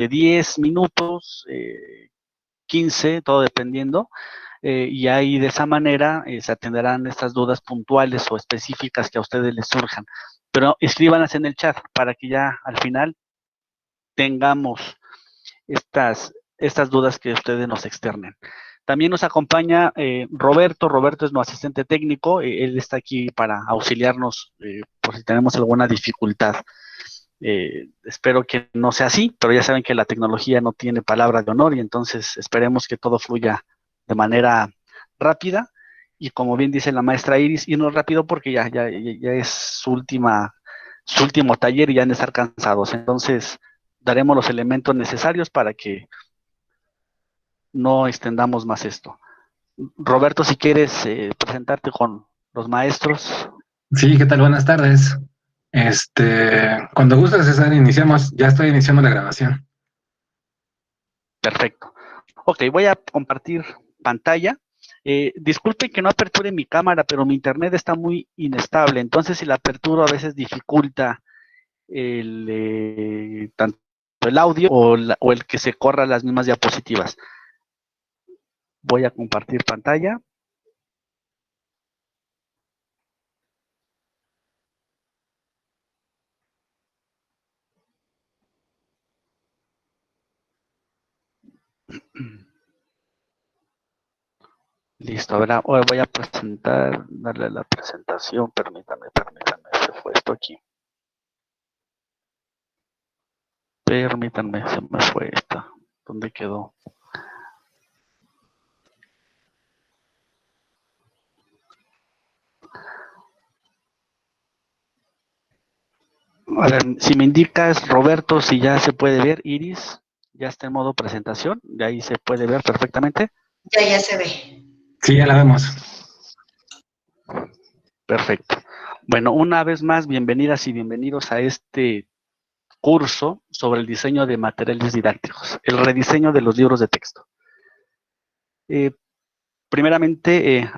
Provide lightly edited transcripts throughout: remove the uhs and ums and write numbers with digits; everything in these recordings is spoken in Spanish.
de 10 minutos, 15, todo dependiendo, y ahí de esa manera se atenderán estas dudas puntuales o específicas que a ustedes les surjan. Pero escríbanlas en el chat para que ya al final tengamos estas dudas que ustedes nos externen. También nos acompaña Roberto. Roberto es nuestro asistente técnico. Él está aquí para auxiliarnos por si tenemos alguna dificultad. Espero que no sea así, pero ya saben que la tecnología no tiene palabra de honor y entonces esperemos que todo fluya de manera rápida y como bien dice la maestra Iris, irnos rápido porque ya es su último taller y ya han de estar cansados. Entonces daremos los elementos necesarios para que no extendamos más esto. Roberto, si quieres presentarte con los maestros. Sí, ¿qué tal? Buenas tardes. Cuando gustes, César, iniciamos. Ya estoy iniciando la grabación. Perfecto. Ok, voy a compartir pantalla. Disculpen que no aperture mi cámara, pero mi internet está muy inestable. Entonces, si la aperturo a veces dificulta tanto el audio o el que se corra las mismas diapositivas. Voy a compartir pantalla. Listo, ahora voy a darle la presentación. Permítanme, se fue esto aquí. Permítanme, se me fue esta. ¿Dónde quedó? A ver, si me indicas, Roberto, si ya se puede ver, Iris, ya está en modo presentación, de ahí se puede ver perfectamente. Ya se ve. Sí, ya la vemos. Perfecto. Bueno, una vez más, bienvenidas y bienvenidos a este curso sobre el diseño de materiales didácticos, el rediseño de los libros de texto. Primeramente,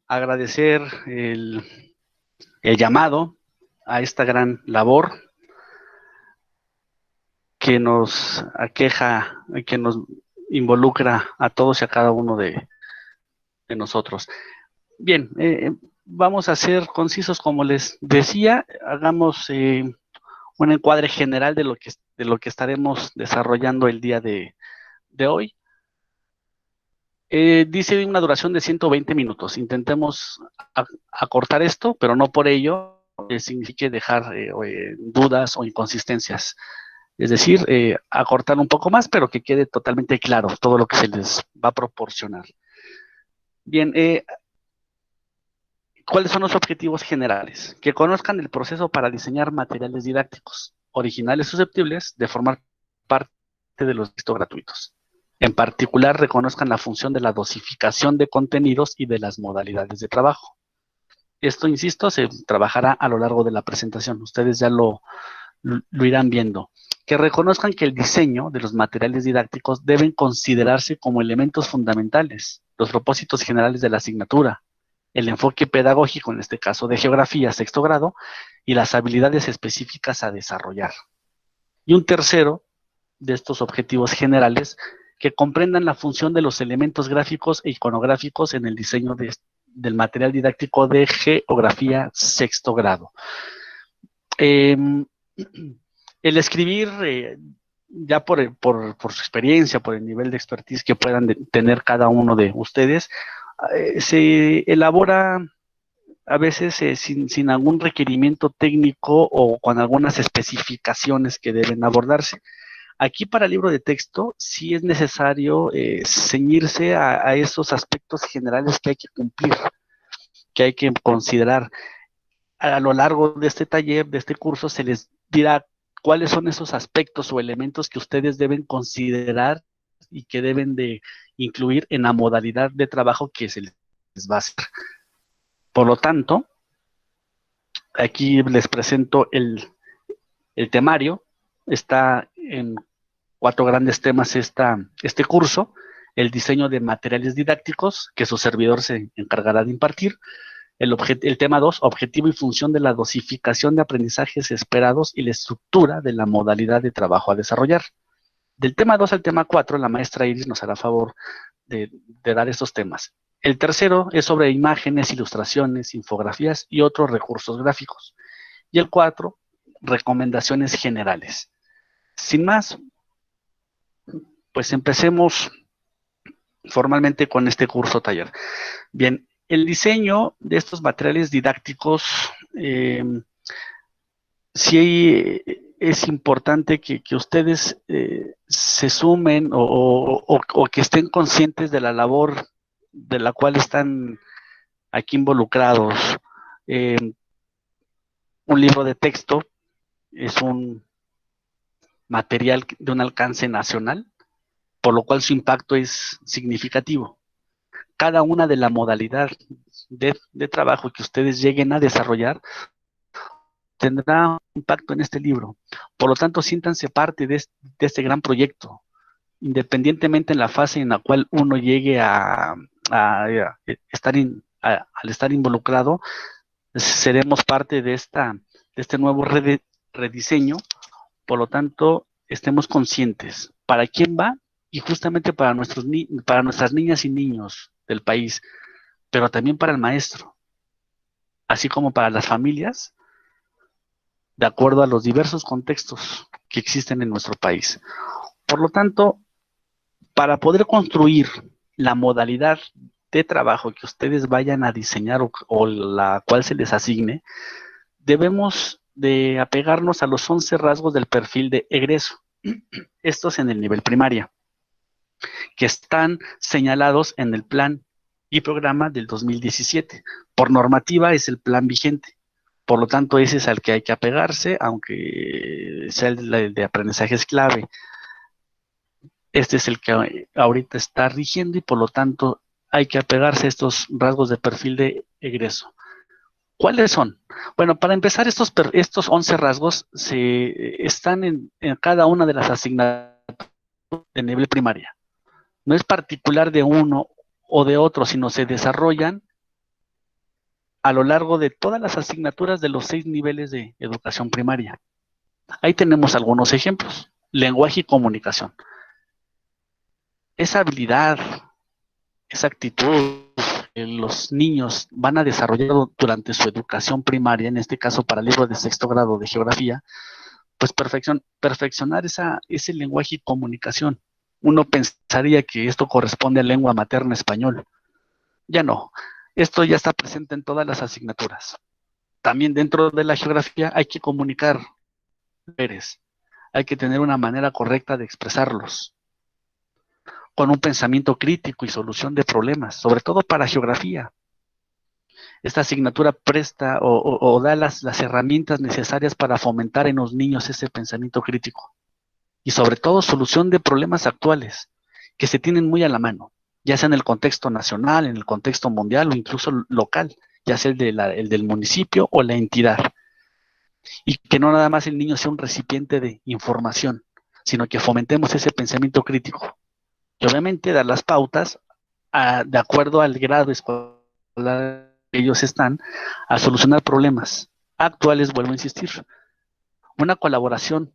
agradecer el llamado a esta gran labor que nos aqueja, que nos involucra a todos y a cada uno de nosotros. Bien, vamos a ser concisos, como les decía, hagamos un encuadre general de lo que estaremos desarrollando el día de hoy. Dice una duración de 120 minutos. Intentemos acortar esto, pero no por ello signifique dejar dudas o inconsistencias. Es decir, acortar un poco más, pero que quede totalmente claro todo lo que se les va a proporcionar. Bien, ¿cuáles son los objetivos generales? Que conozcan el proceso para diseñar materiales didácticos, originales susceptibles de formar parte de los textos gratuitos. En particular, reconozcan la función de la dosificación de contenidos y de las modalidades de trabajo. Esto, insisto, se trabajará a lo largo de la presentación. Ustedes ya lo irán viendo. Que reconozcan que el diseño de los materiales didácticos deben considerarse como elementos fundamentales, los propósitos generales de la asignatura, el enfoque pedagógico, en este caso de geografía, sexto grado, y las habilidades específicas a desarrollar. Y un tercero de estos objetivos generales, que comprendan la función de los elementos gráficos e iconográficos en el diseño del material didáctico de geografía sexto grado. El escribir, ya por su experiencia, por el nivel de expertise que puedan tener cada uno de ustedes, se elabora a veces sin algún requerimiento técnico o con algunas especificaciones que deben abordarse. Aquí para el libro de texto sí es necesario ceñirse a esos aspectos generales que hay que cumplir, que hay que considerar. A lo largo de este taller, de este curso, se les dirá cuáles son esos aspectos o elementos que ustedes deben considerar y que deben de incluir en la modalidad de trabajo que se les va a hacer. Por lo tanto, aquí les presento el temario. Está en 4 grandes temas este curso: el diseño de materiales didácticos, que su servidor se encargará de impartir; el tema 2, objetivo y función de la dosificación de aprendizajes esperados y la estructura de la modalidad de trabajo a desarrollar; Del tema 2 al tema 4, la maestra Iris nos hará favor de dar estos temas. El tercero es sobre imágenes, ilustraciones, infografías y otros recursos gráficos. Y el 4, recomendaciones generales. Sin más, pues empecemos formalmente con este curso taller. Bien, el diseño de estos materiales didácticos, sí es importante que ustedes se sumen o que estén conscientes de la labor de la cual están aquí involucrados. Un libro de texto es un material de un alcance nacional, por lo cual su impacto es significativo. Cada una de la modalidad de trabajo que ustedes lleguen a desarrollar tendrá un impacto en este libro. Por lo tanto, siéntanse parte de este gran proyecto, independientemente en la fase en la cual uno llegue a al estar involucrado, seremos parte de este nuevo rediseño. Por lo tanto, estemos conscientes para quién va y justamente para nuestras niñas y niños del país, pero también para el maestro, así como para las familias, de acuerdo a los diversos contextos que existen en nuestro país. Por lo tanto, para poder construir la modalidad de trabajo que ustedes vayan a diseñar o la cual se les asigne, debemos de apegarnos a los 11 rasgos del perfil de egreso. Estos en el nivel primaria, que están señalados en el plan y programa del 2017. Por normativa es el plan vigente. Por lo tanto, ese es al que hay que apegarse, aunque sea el de aprendizaje es clave. Este es el que ahorita está rigiendo y por lo tanto hay que apegarse a estos rasgos de perfil de egreso. ¿Cuáles son? Bueno, para empezar, estos 11 rasgos están en cada una de las asignaturas de nivel primaria. No es particular de uno o de otro, sino se desarrollan a lo largo de todas las asignaturas de los 6 niveles de educación primaria. Ahí tenemos algunos ejemplos. Lenguaje y comunicación. Esa habilidad, esa actitud que los niños van a desarrollar durante su educación primaria, en este caso para libros de 6º grado de geografía, pues perfeccionar ese lenguaje y comunicación. Uno pensaría que esto corresponde a lengua materna español. Ya no. Esto ya está presente en todas las asignaturas. También dentro de la geografía hay que comunicar saberes. Hay que tener una manera correcta de expresarlos, con un pensamiento crítico y solución de problemas, sobre todo para geografía. Esta asignatura presta o da las herramientas necesarias para fomentar en los niños ese pensamiento crítico y sobre todo solución de problemas actuales que se tienen muy a la mano, ya sea en el contexto nacional, en el contexto mundial o incluso local, ya sea el del municipio o la entidad. Y que no nada más el niño sea un recipiente de información, sino que fomentemos ese pensamiento crítico. Y obviamente dar las pautas de acuerdo al grado escolar que ellos están a solucionar problemas actuales, vuelvo a insistir. Una colaboración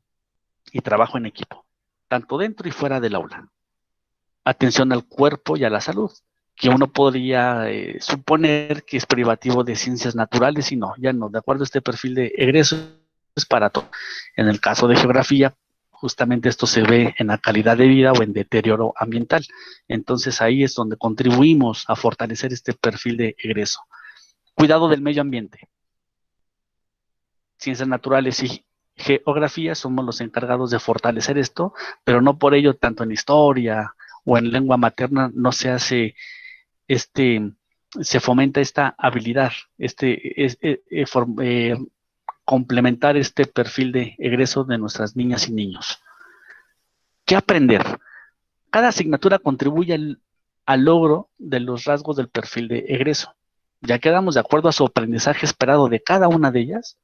y trabajo en equipo, tanto dentro y fuera del aula. Atención al cuerpo y a la salud, que uno podría suponer que es privativo de ciencias naturales y no, ya no, de acuerdo a este perfil de egreso es para todo. En el caso de geografía, justamente esto se ve en la calidad de vida o en deterioro ambiental. Entonces ahí es donde contribuimos a fortalecer este perfil de egreso. Cuidado del medio ambiente. Ciencias naturales y geografía somos los encargados de fortalecer esto, pero no por ello tanto en historia o en lengua materna no se hace se fomenta esta habilidad, complementar este perfil de egreso de nuestras niñas y niños. ¿Qué aprender? Cada asignatura contribuye al logro de los rasgos del perfil de egreso. Ya quedamos de acuerdo a su aprendizaje esperado de cada una de ellas,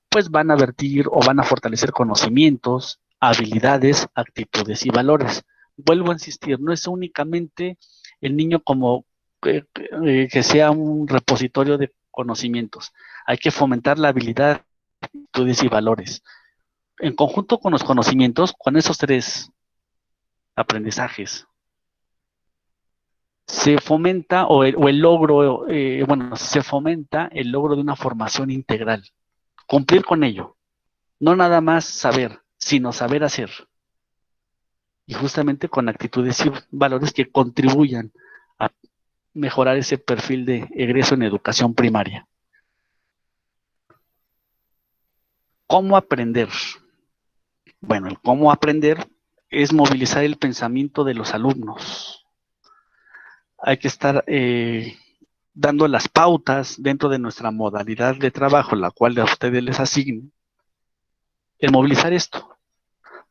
pues van a vertir o van a fortalecer conocimientos, habilidades, actitudes y valores. Vuelvo a insistir, no es únicamente el niño como que sea un repositorio de conocimientos. Hay que fomentar la habilidad, actitudes y valores. En conjunto con los conocimientos, con esos 3 aprendizajes. Se fomenta el logro, se fomenta el logro de una formación integral. Cumplir con ello. No nada más saber, sino saber hacer. Y justamente con actitudes y valores que contribuyan a mejorar ese perfil de egreso en educación primaria. ¿Cómo aprender? Bueno, el cómo aprender es movilizar el pensamiento de los alumnos. Hay que estar dando las pautas dentro de nuestra modalidad de trabajo, la cual a ustedes les asignen, el movilizar esto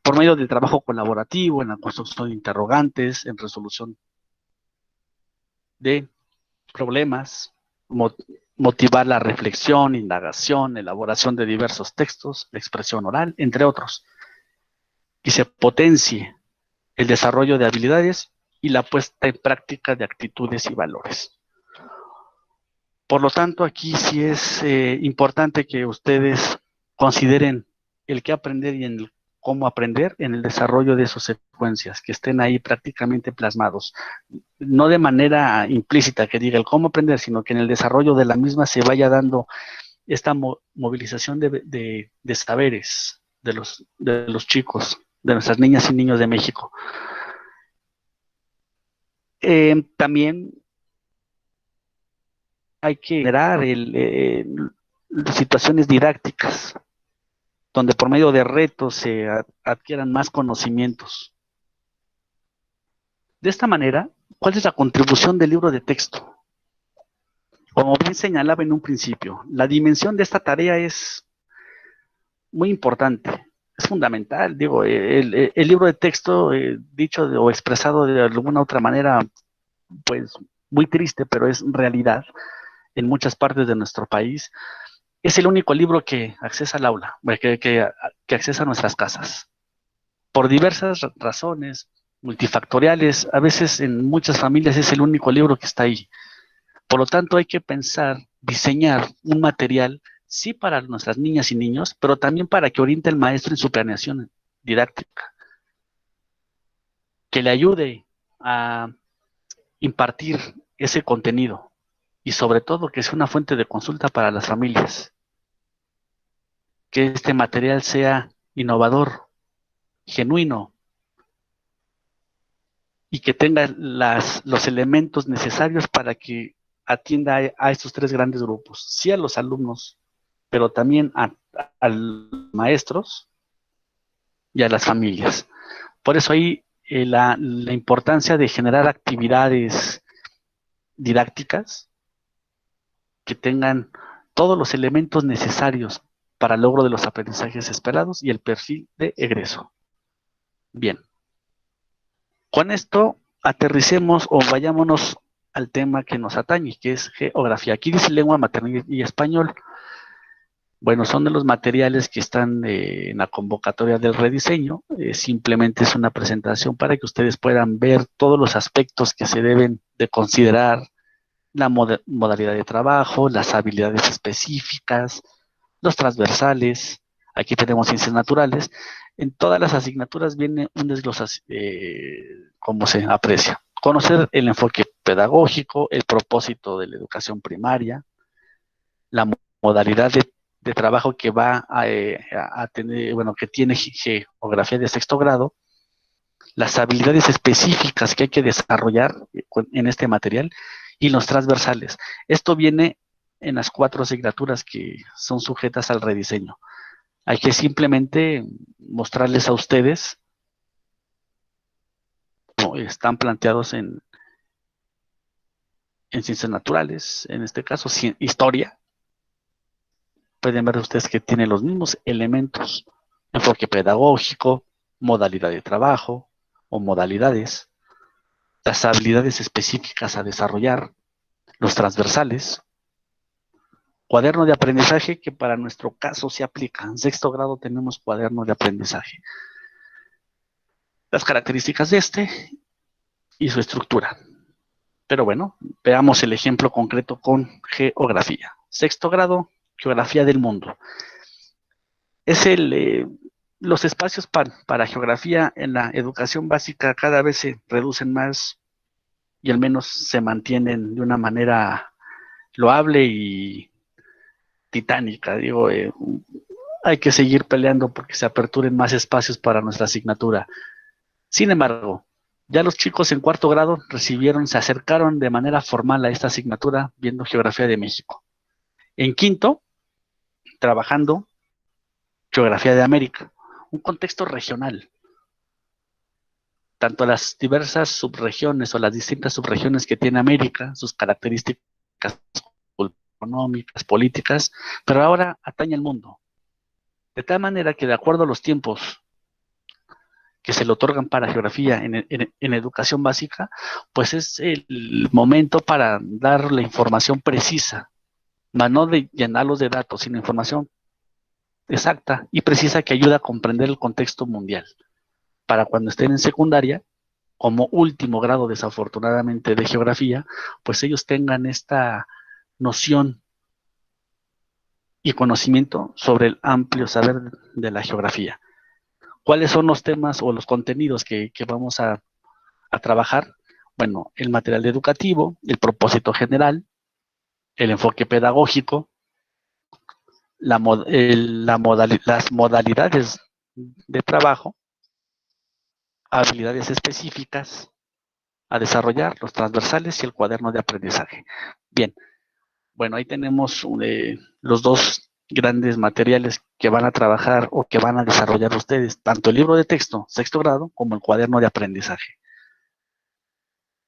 por medio del trabajo colaborativo, en la construcción de interrogantes, en resolución de problemas, motivar la reflexión, indagación, elaboración de diversos textos, de expresión oral, entre otros, y se potencie el desarrollo de habilidades y la puesta en práctica de actitudes y valores. Por lo tanto, aquí sí es importante que ustedes consideren el qué aprender y el cómo aprender en el desarrollo de sus secuencias, que estén ahí prácticamente plasmados. No de manera implícita que diga el cómo aprender, sino que en el desarrollo de la misma se vaya dando esta movilización de saberes de los chicos, de nuestras niñas y niños de México. También hay que generar situaciones didácticas, donde por medio de retos se adquieran más conocimientos. De esta manera, ¿cuál es la contribución del libro de texto? Como bien señalaba en un principio, la dimensión de esta tarea es muy importante, es fundamental. Digo, el libro de texto, dicho o expresado de alguna otra manera, pues muy triste, pero es realidad en muchas partes de nuestro país. Es el único libro que accesa al aula, que accesa a nuestras casas. Por diversas razones multifactoriales, a veces en muchas familias es el único libro que está ahí. Por lo tanto, hay que pensar, diseñar un material, sí para nuestras niñas y niños, pero también para que oriente al maestro en su planeación didáctica, que le ayude a impartir ese contenido y sobre todo que sea una fuente de consulta para las familias, que este material sea innovador, genuino y que tenga los elementos necesarios para que atienda a estos tres grandes grupos, sí a los alumnos, pero también a los maestros y a las familias. Por eso ahí la importancia de generar actividades didácticas que tengan todos los elementos necesarios para el logro de los aprendizajes esperados y el perfil de egreso. Bien, con esto aterricemos o vayámonos al tema que nos atañe, que es geografía. Aquí dice lengua materna y español. Bueno, son de los materiales que están en la convocatoria del rediseño. Simplemente es una presentación para que ustedes puedan ver todos los aspectos que se deben de considerar, la modalidad de trabajo, las habilidades específicas, los transversales. Aquí tenemos ciencias naturales. En todas las asignaturas viene un desglose, como se aprecia. Conocer el enfoque pedagógico, el propósito de la educación primaria, la modalidad de trabajo que va a tener, bueno, que tiene geografía de sexto grado, las habilidades específicas que hay que desarrollar en este material y los transversales. Esto viene en las 4 asignaturas que son sujetas al rediseño. Hay que simplemente mostrarles a ustedes cómo están planteados en ciencias naturales, en este caso historia. Pueden ver ustedes que tiene los mismos elementos: enfoque pedagógico, modalidad de trabajo o modalidades, las habilidades específicas a desarrollar, los transversales, cuaderno de aprendizaje, que para nuestro caso se aplica. En sexto grado tenemos cuaderno de aprendizaje. Las características de este y su estructura. Pero bueno, veamos el ejemplo concreto con geografía. Sexto grado, geografía del mundo. Es los espacios para geografía en la educación básica cada vez se reducen más y al menos se mantienen de una manera loable y titánica. Digo, hay que seguir peleando porque se aperturen más espacios para nuestra asignatura. Sin embargo, ya los chicos en cuarto grado se acercaron de manera formal a esta asignatura viendo Geografía de México. En quinto, trabajando Geografía de América, un contexto regional. Tanto las diversas subregiones o las distintas subregiones que tiene América, sus características económicas, políticas, pero ahora atañe al mundo. De tal manera que de acuerdo a los tiempos que se le otorgan para geografía en educación básica, pues es el momento para dar la información precisa, más no de llenarlos de datos, sino información exacta y precisa que ayuda a comprender el contexto mundial. Para cuando estén en secundaria, como último grado desafortunadamente de geografía, pues ellos tengan esta noción y conocimiento sobre el amplio saber de la geografía. ¿Cuáles son los temas o los contenidos que vamos a trabajar? Bueno, el material educativo, el propósito general, el enfoque pedagógico, las modalidades de trabajo, habilidades específicas a desarrollar, los transversales y el cuaderno de aprendizaje. Bien, bueno, ahí tenemos los dos grandes materiales que van a trabajar o que van a desarrollar ustedes, tanto el libro de texto, sexto grado, como el cuaderno de aprendizaje.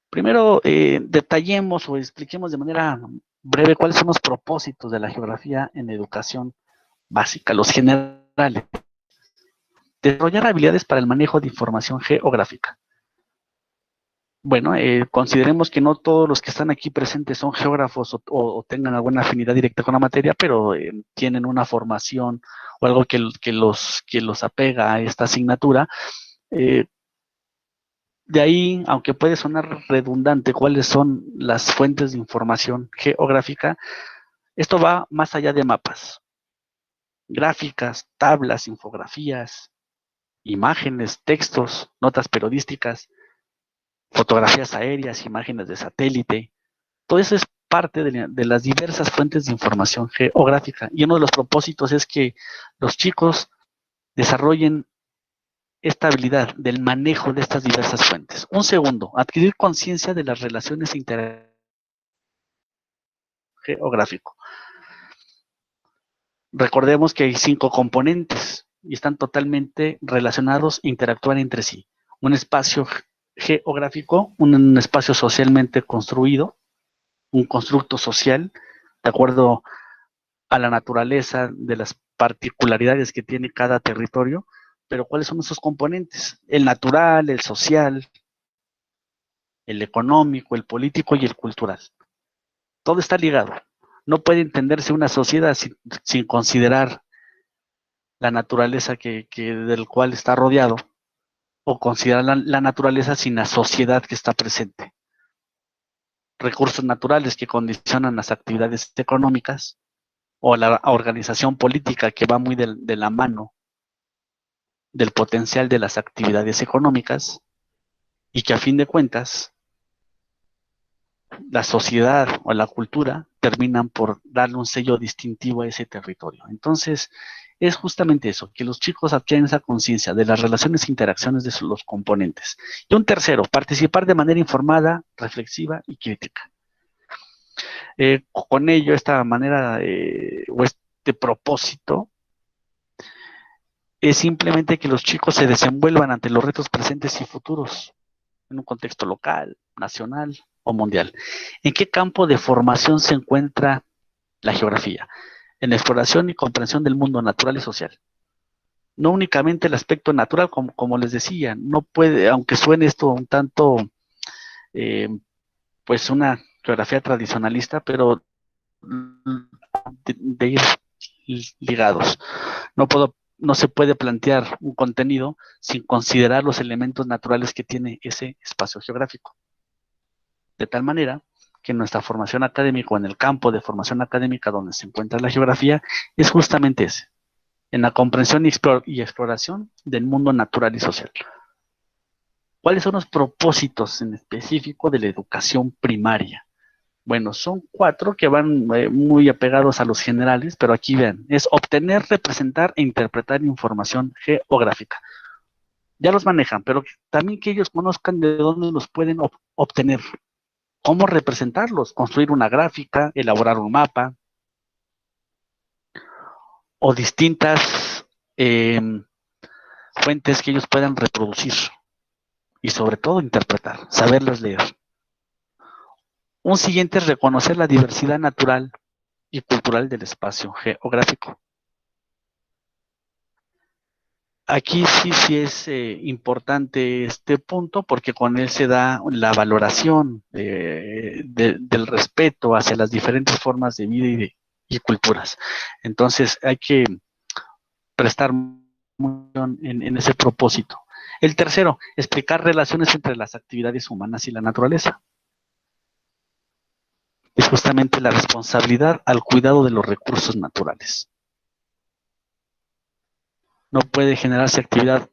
Primero, detallemos o expliquemos de manera breve cuáles son los propósitos de la geografía en educación básica, los generales. Desarrollar habilidades para el manejo de información geográfica. Bueno, consideremos que no todos los que están aquí presentes son geógrafos o tengan alguna afinidad directa con la materia, pero tienen una formación o algo que los apega a esta asignatura. De ahí, aunque puede sonar redundante cuáles son las fuentes de información geográfica, esto va más allá de mapas, gráficas, tablas, infografías, imágenes, textos, notas periodísticas, fotografías aéreas, imágenes de satélite. Todo eso es parte de las diversas fuentes de información geográfica. Y uno de los propósitos es que los chicos desarrollen esta habilidad del manejo de estas diversas fuentes. Un segundo, adquirir conciencia de las relaciones intergeográfico. Recordemos que hay 5 componentes y están totalmente relacionados e interactúan entre sí. Un espacio geográfico, un espacio socialmente construido, un constructo social, de acuerdo a la naturaleza de las particularidades que tiene cada territorio, pero ¿cuáles son esos componentes? El natural, el social, el económico, el político y el cultural. Todo está ligado. No puede entenderse una sociedad sin considerar la naturaleza del cual está rodeado o considerar la naturaleza sin la sociedad que está presente. Recursos naturales que condicionan las actividades económicas o la organización política que va muy de la mano del potencial de las actividades económicas y que a fin de cuentas la sociedad o la cultura terminan por darle un sello distintivo a ese territorio. Entonces, es justamente eso, que los chicos adquieren esa conciencia de las relaciones e interacciones de los componentes. Y un tercero, participar de manera informada, reflexiva y crítica. Con ello, esta manera o este propósito es simplemente que los chicos se desenvuelvan ante los retos presentes y futuros en un contexto local, nacional o mundial. ¿En qué campo de formación se encuentra la geografía? En la exploración y comprensión del mundo natural y social. No únicamente el aspecto natural, como les decía, no puede, aunque suene esto un tanto, pues una geografía tradicionalista, pero de ir ligados. No se puede plantear un contenido sin considerar los elementos naturales que tiene ese espacio geográfico. De tal manera que nuestra formación académica, o en el campo de formación académica donde se encuentra la geografía, es justamente ese, en la comprensión y exploración del mundo natural y social. ¿Cuáles son los propósitos en específico de la educación primaria? Bueno, son 4 que van muy apegados a los generales, pero aquí vean, es obtener, representar e interpretar información geográfica. Ya los manejan, pero también que ellos conozcan de dónde los pueden obtener, cómo representarlos, construir una gráfica, elaborar un mapa, o distintas fuentes que ellos puedan reproducir y sobre todo interpretar, saberlas leer. Un siguiente es reconocer la diversidad natural y cultural del espacio geográfico. Aquí sí es importante este punto porque con él se da la valoración del respeto hacia las diferentes formas de vida y culturas. Entonces hay que prestar mucho en ese propósito. El tercero, explicar relaciones entre las actividades humanas y la naturaleza. Es justamente la responsabilidad al cuidado de los recursos naturales. No puede generarse actividad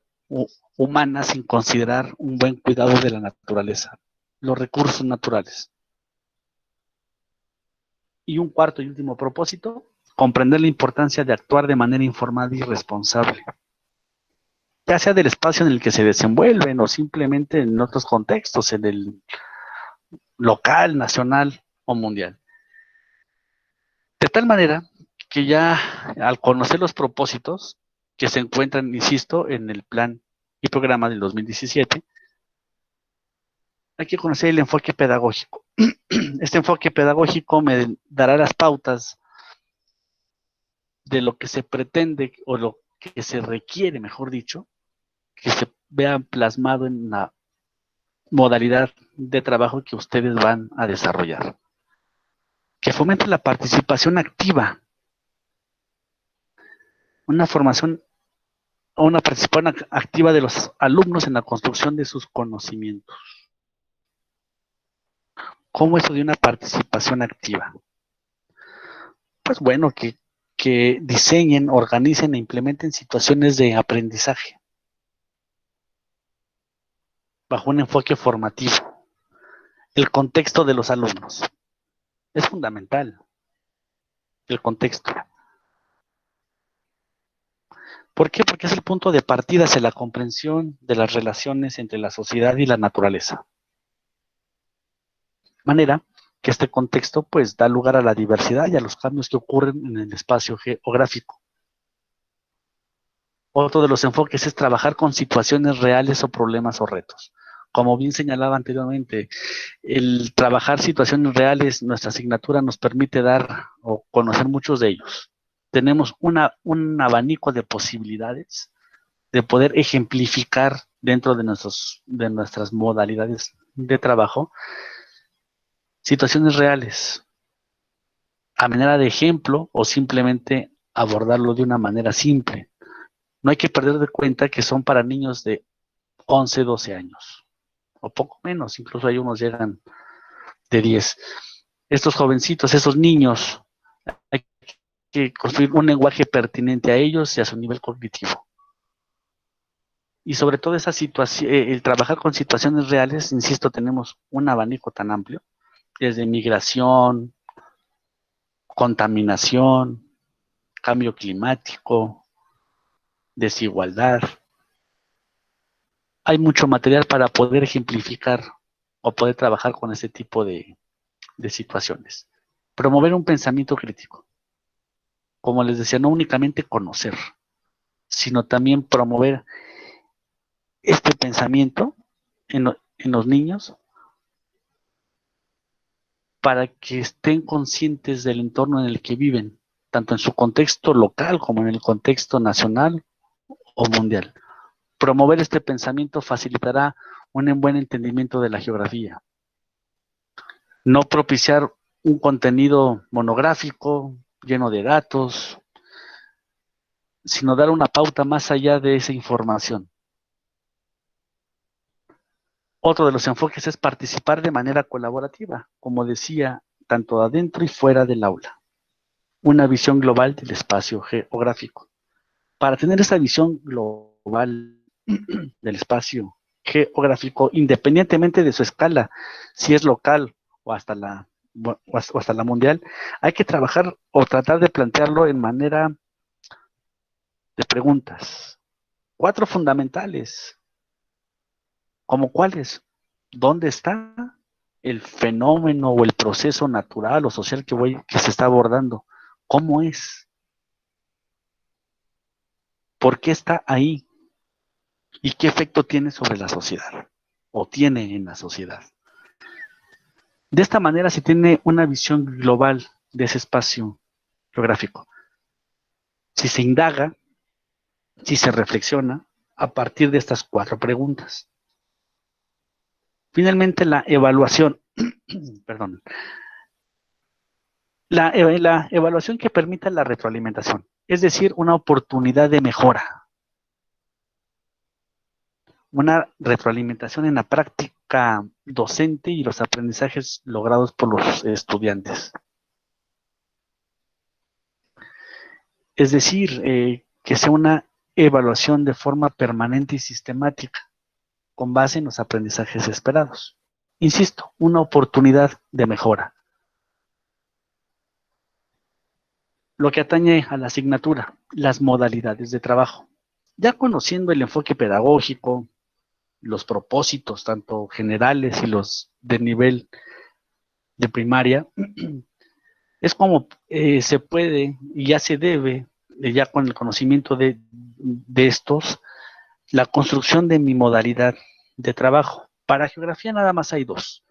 humana sin considerar un buen cuidado de la naturaleza, los recursos naturales. Y un cuarto y último propósito, comprender la importancia de actuar de manera informada y responsable, ya sea del espacio en el que se desenvuelven o simplemente en otros contextos, en el local, nacional o mundial. De tal manera que ya al conocer los propósitos que se encuentran, insisto, en el plan y programa del 2017, hay que conocer el enfoque pedagógico. Este enfoque pedagógico me dará las pautas de lo que se pretende o lo que se requiere, mejor dicho, que se vea plasmado en la modalidad de trabajo que ustedes van a desarrollar. Que fomente la participación activa, una formación o una participación activa de los alumnos en la construcción de sus conocimientos. ¿Cómo eso de una participación activa? Pues bueno, que diseñen, organicen e implementen situaciones de aprendizaje bajo un enfoque formativo. El contexto de los alumnos es fundamental. El contexto. ¿Por qué? Porque es el punto de partida hacia la comprensión de las relaciones entre la sociedad y la naturaleza. De manera que este contexto pues da lugar a la diversidad y a los cambios que ocurren en el espacio geográfico. Otro de los enfoques es trabajar con situaciones reales o problemas o retos. Como bien señalaba anteriormente, el trabajar situaciones reales, nuestra asignatura nos permite dar o conocer muchos de ellos. Tenemos un abanico de posibilidades de poder ejemplificar dentro de nuestras modalidades de trabajo situaciones reales a manera de ejemplo o simplemente abordarlo de una manera simple. No hay que perder de cuenta que son para niños de 11, 12 años o poco menos, incluso hay unos llegan de 10. Estos jovencitos, esos niños, hay que construir un lenguaje pertinente a ellos y a su nivel cognitivo. Y sobre todo esa situación, el trabajar con situaciones reales, insisto, tenemos un abanico tan amplio, desde migración, contaminación, cambio climático, desigualdad. Hay mucho material para poder ejemplificar o poder trabajar con ese tipo de situaciones. Promover un pensamiento crítico. Como les decía, no únicamente conocer, sino también promover este pensamiento en los niños para que estén conscientes del entorno en el que viven, tanto en su contexto local como en el contexto nacional o mundial. Promover este pensamiento facilitará un buen entendimiento de la geografía. No propiciar un contenido monográfico, lleno de datos, sino dar una pauta más allá de esa información. Otro de los enfoques es participar de manera colaborativa, como decía, tanto adentro y fuera del aula. Una visión global del espacio geográfico. Para tener esa visión global del espacio geográfico, independientemente de su escala, si es local o hasta la mundial, hay que trabajar o tratar de plantearlo en manera de preguntas. 4 fundamentales. ¿Cómo cuáles? ¿Dónde está el fenómeno o el proceso natural o social que se está abordando? ¿Cómo es? ¿Por qué está ahí? ¿Y qué efecto tiene sobre la sociedad? ¿O tiene en la sociedad? De esta manera se tiene una visión global de ese espacio geográfico. Si se indaga, si se reflexiona a partir de estas 4 preguntas. Finalmente, la evaluación, perdón, la evaluación que permita la retroalimentación, es decir, una oportunidad de mejora, una retroalimentación en la práctica docente y los aprendizajes logrados por los estudiantes. Es decir, que sea una evaluación de forma permanente y sistemática, con base en los aprendizajes esperados. Insisto, una oportunidad de mejora. Lo que atañe a la asignatura, las modalidades de trabajo. Ya conociendo el enfoque pedagógico, los propósitos, tanto generales y los de nivel de primaria, es como se puede y ya se debe, ya con el conocimiento de estos, la construcción de mi modalidad de trabajo. Para geografía nada más hay 2,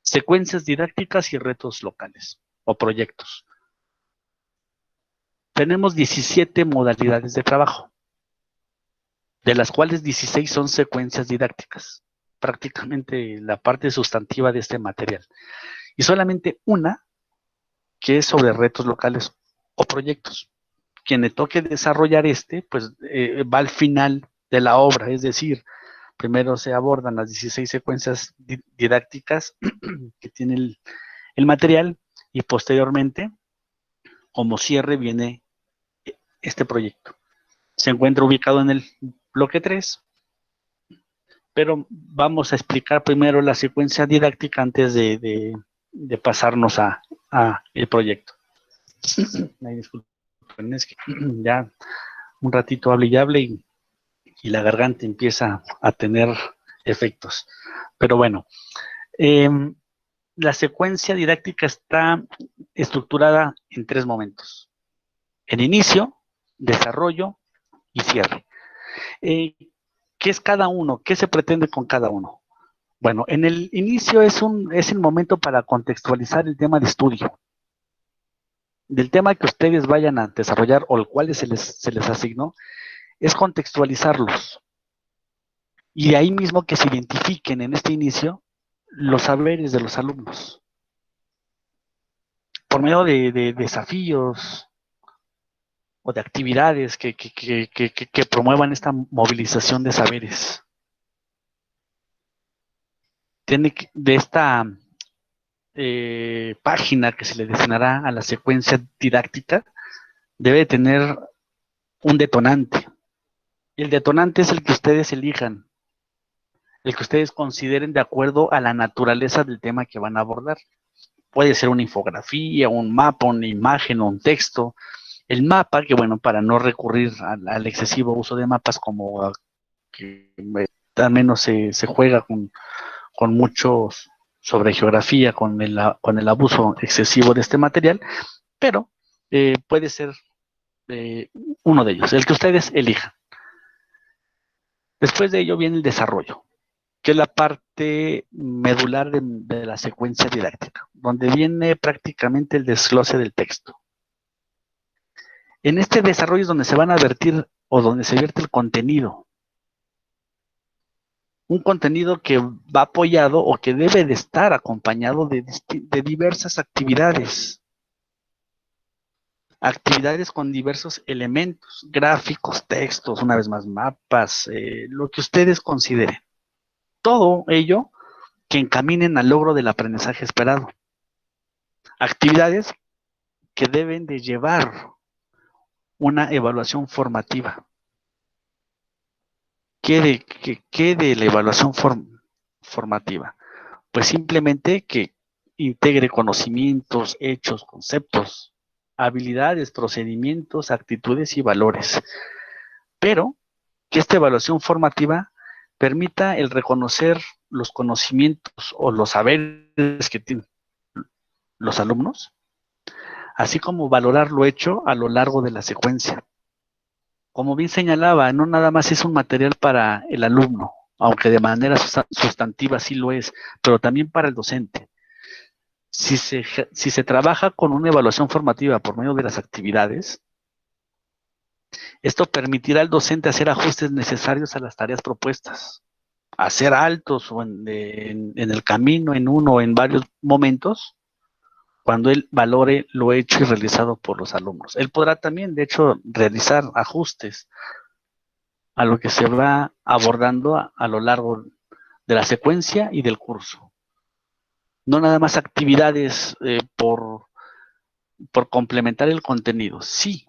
secuencias didácticas y retos locales o proyectos. Tenemos 17 modalidades de trabajo, de las cuales 16 son secuencias didácticas, prácticamente la parte sustantiva de este material. Y solamente una que es sobre retos locales o proyectos. Quien le toque desarrollar pues va al final de la obra, es decir, primero se abordan las 16 secuencias didácticas que tiene el material y posteriormente, como cierre, viene este proyecto. Se encuentra ubicado en el bloque 3, pero vamos a explicar primero la secuencia didáctica antes de pasarnos a el proyecto. Ay, disculpen, es que ya un ratito hable y hable y la garganta empieza a tener efectos. Pero bueno, la secuencia didáctica está estructurada en 3 momentos. En inicio, desarrollo y cierre. ¿Qué es cada uno? ¿Qué se pretende con cada uno? Bueno, en el inicio es el momento para contextualizar el tema de estudio. Del tema que ustedes vayan a desarrollar o el cual se les asignó, es contextualizarlos. Y de ahí mismo que se identifiquen en este inicio los saberes de los alumnos. Por medio de desafíos o de actividades que promuevan esta movilización de saberes. Tiene que, de esta página que se le destinará a la secuencia didáctica, debe tener un detonante. El detonante es el que ustedes elijan, el que ustedes consideren de acuerdo a la naturaleza del tema que van a abordar. Puede ser una infografía, un mapa, una imagen o un texto. El mapa, que bueno, para no recurrir al excesivo uso de mapas, como que al menos se juega con muchos sobre geografía, con el abuso excesivo de este material, pero puede ser uno de ellos, el que ustedes elijan. Después de ello viene el desarrollo, que es la parte medular de la secuencia didáctica, donde viene prácticamente el desglose del texto. En este desarrollo es donde se van a vertir o donde se vierte el contenido. Un contenido que va apoyado o que debe de estar acompañado de diversas actividades. Actividades con diversos elementos, gráficos, textos, una vez más mapas, lo que ustedes consideren. Todo ello que encaminen al logro del aprendizaje esperado. Actividades que deben de llevar una evaluación formativa, ¿Qué de la evaluación formativa? Pues simplemente que integre conocimientos, hechos, conceptos, habilidades, procedimientos, actitudes y valores. Pero que esta evaluación formativa permita el reconocer los conocimientos o los saberes que tienen los alumnos, así como valorar lo hecho a lo largo de la secuencia. Como bien señalaba, no nada más es un material para el alumno, aunque de manera sustantiva sí lo es, pero también para el docente. Si se trabaja con una evaluación formativa por medio de las actividades, esto permitirá al docente hacer ajustes necesarios a las tareas propuestas, hacer altos o en el camino, en uno o en varios momentos, cuando él valore lo hecho y realizado por los alumnos. Él podrá también, de hecho, realizar ajustes a lo que se va abordando a lo largo de la secuencia y del curso. No nada más actividades por complementar el contenido, sí,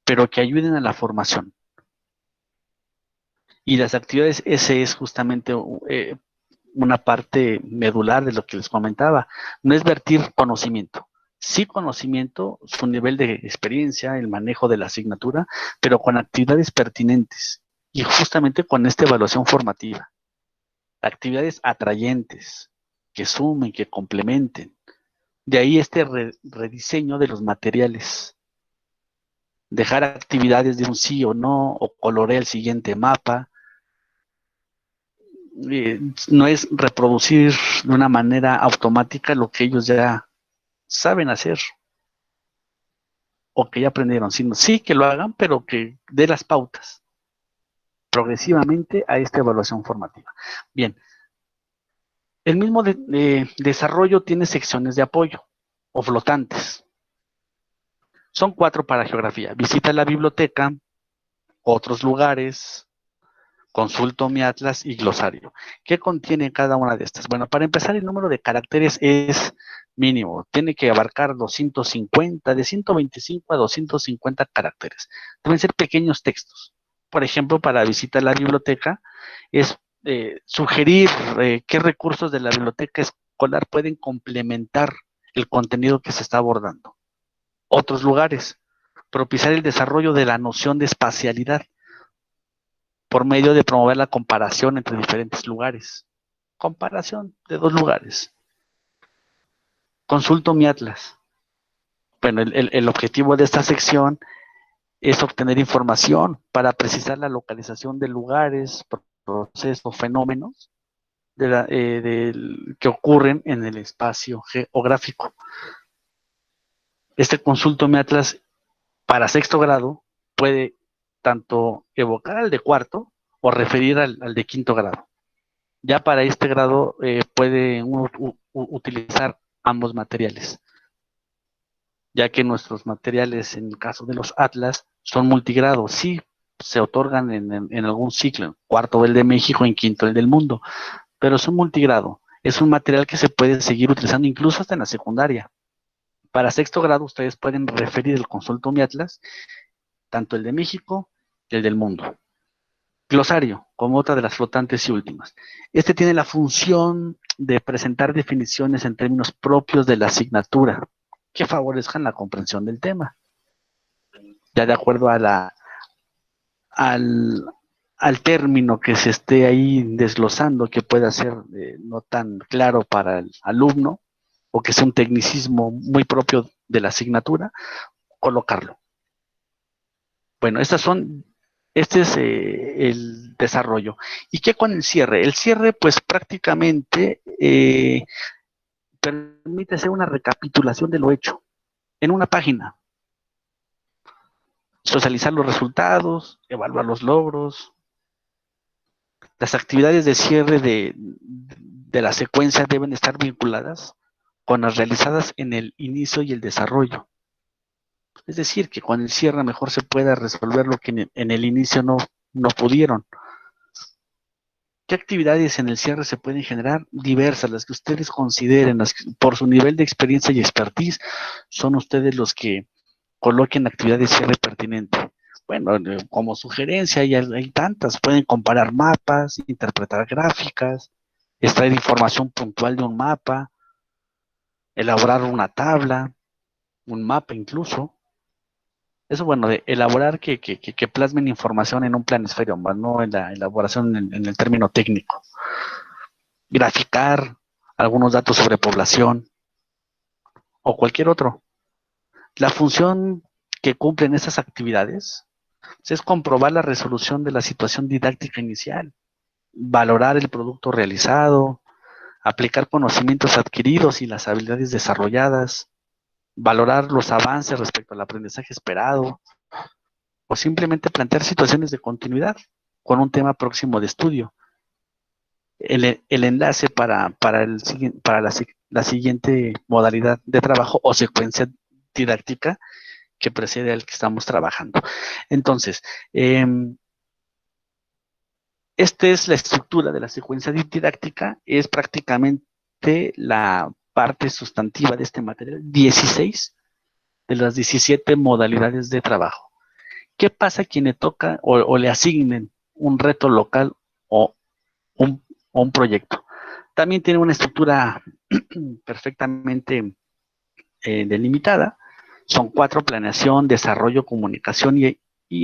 pero que ayuden a la formación. Y las actividades, ese es justamente una parte medular de lo que les comentaba. No es vertir conocimiento. Sí conocimiento, su nivel de experiencia, el manejo de la asignatura, pero con actividades pertinentes y justamente con esta evaluación formativa. Actividades atrayentes, que sumen, que complementen. De ahí este rediseño de los materiales. Dejar actividades de un sí o no, o colorear el siguiente mapa. No es reproducir de una manera automática lo que ellos ya saben hacer o que ya aprendieron, sino sí que lo hagan, pero que dé las pautas progresivamente a esta evaluación formativa. Bien, el mismo desarrollo tiene secciones de apoyo o flotantes. Son 4 para geografía. Visita la biblioteca, otros lugares, consulto mi atlas y glosario. ¿Qué contiene cada una de estas? Bueno, para empezar, el número de caracteres es mínimo. Tiene que abarcar 250, de 125 a 250 caracteres. Deben ser pequeños textos. Por ejemplo, para visitar la biblioteca, es sugerir qué recursos de la biblioteca escolar pueden complementar el contenido que se está abordando. Otros lugares, propiciar el desarrollo de la noción de espacialidad por medio de promover la comparación entre diferentes lugares. Comparación de 2 lugares. Consulto mi atlas. Bueno, el objetivo de esta sección es obtener información para precisar la localización de lugares, procesos, fenómenos que ocurren en el espacio geográfico. Este consulto mi atlas para 6º grado puede tanto evocar al de 4º o referir al de 5º grado. Ya para este grado puede uno utilizar ambos materiales, ya que nuestros materiales, en el caso de los atlas, son multigrado. Sí, se otorgan en algún ciclo, en 4º el de México, en 5º el del mundo, pero son multigrado. Es un material que se puede seguir utilizando incluso hasta en la secundaria. Para 6º grado ustedes pueden referir el consulto mi atlas, tanto el de México y el del mundo. Glosario, como otra de las flotantes y últimas. Este tiene la función de presentar definiciones en términos propios de la asignatura que favorezcan la comprensión del tema. Ya de acuerdo a al término que se esté ahí desglosando, que pueda ser no tan claro para el alumno, o que sea un tecnicismo muy propio de la asignatura, colocarlo. Bueno, este es el desarrollo. ¿Y qué con el cierre? El cierre, pues prácticamente permite hacer una recapitulación de lo hecho en una página. Socializar los resultados, evaluar los logros. Las actividades de cierre de la secuencia deben estar vinculadas con las realizadas en el inicio y el desarrollo. Es decir, que con el cierre mejor se pueda resolver lo que en el inicio no pudieron. ¿Qué actividades en el cierre se pueden generar? Diversas, las que ustedes consideren, las que, por su nivel de experiencia y expertise, son ustedes los que coloquen actividades de cierre pertinente. Bueno, como sugerencia hay tantas, pueden comparar mapas, interpretar gráficas, extraer información puntual de un mapa, elaborar una tabla, un mapa incluso. Eso, bueno, de elaborar que plasmen información en un planisferio, más no en la elaboración en el término técnico. Graficar algunos datos sobre población o cualquier otro. La función que cumplen esas actividades es comprobar la resolución de la situación didáctica inicial, valorar el producto realizado, aplicar conocimientos adquiridos y las habilidades desarrolladas, valorar los avances respecto al aprendizaje esperado, o simplemente plantear situaciones de continuidad con un tema próximo de estudio. El enlace para la siguiente modalidad de trabajo o secuencia didáctica que precede al que estamos trabajando. Entonces, esta es la estructura de la secuencia didáctica, es prácticamente la parte sustantiva de este material, 16 de las 17 modalidades de trabajo. ¿Qué pasa a quien le toca o le asignen un reto local o un proyecto? También tiene una estructura perfectamente delimitada. Son 4: planeación, desarrollo, comunicación y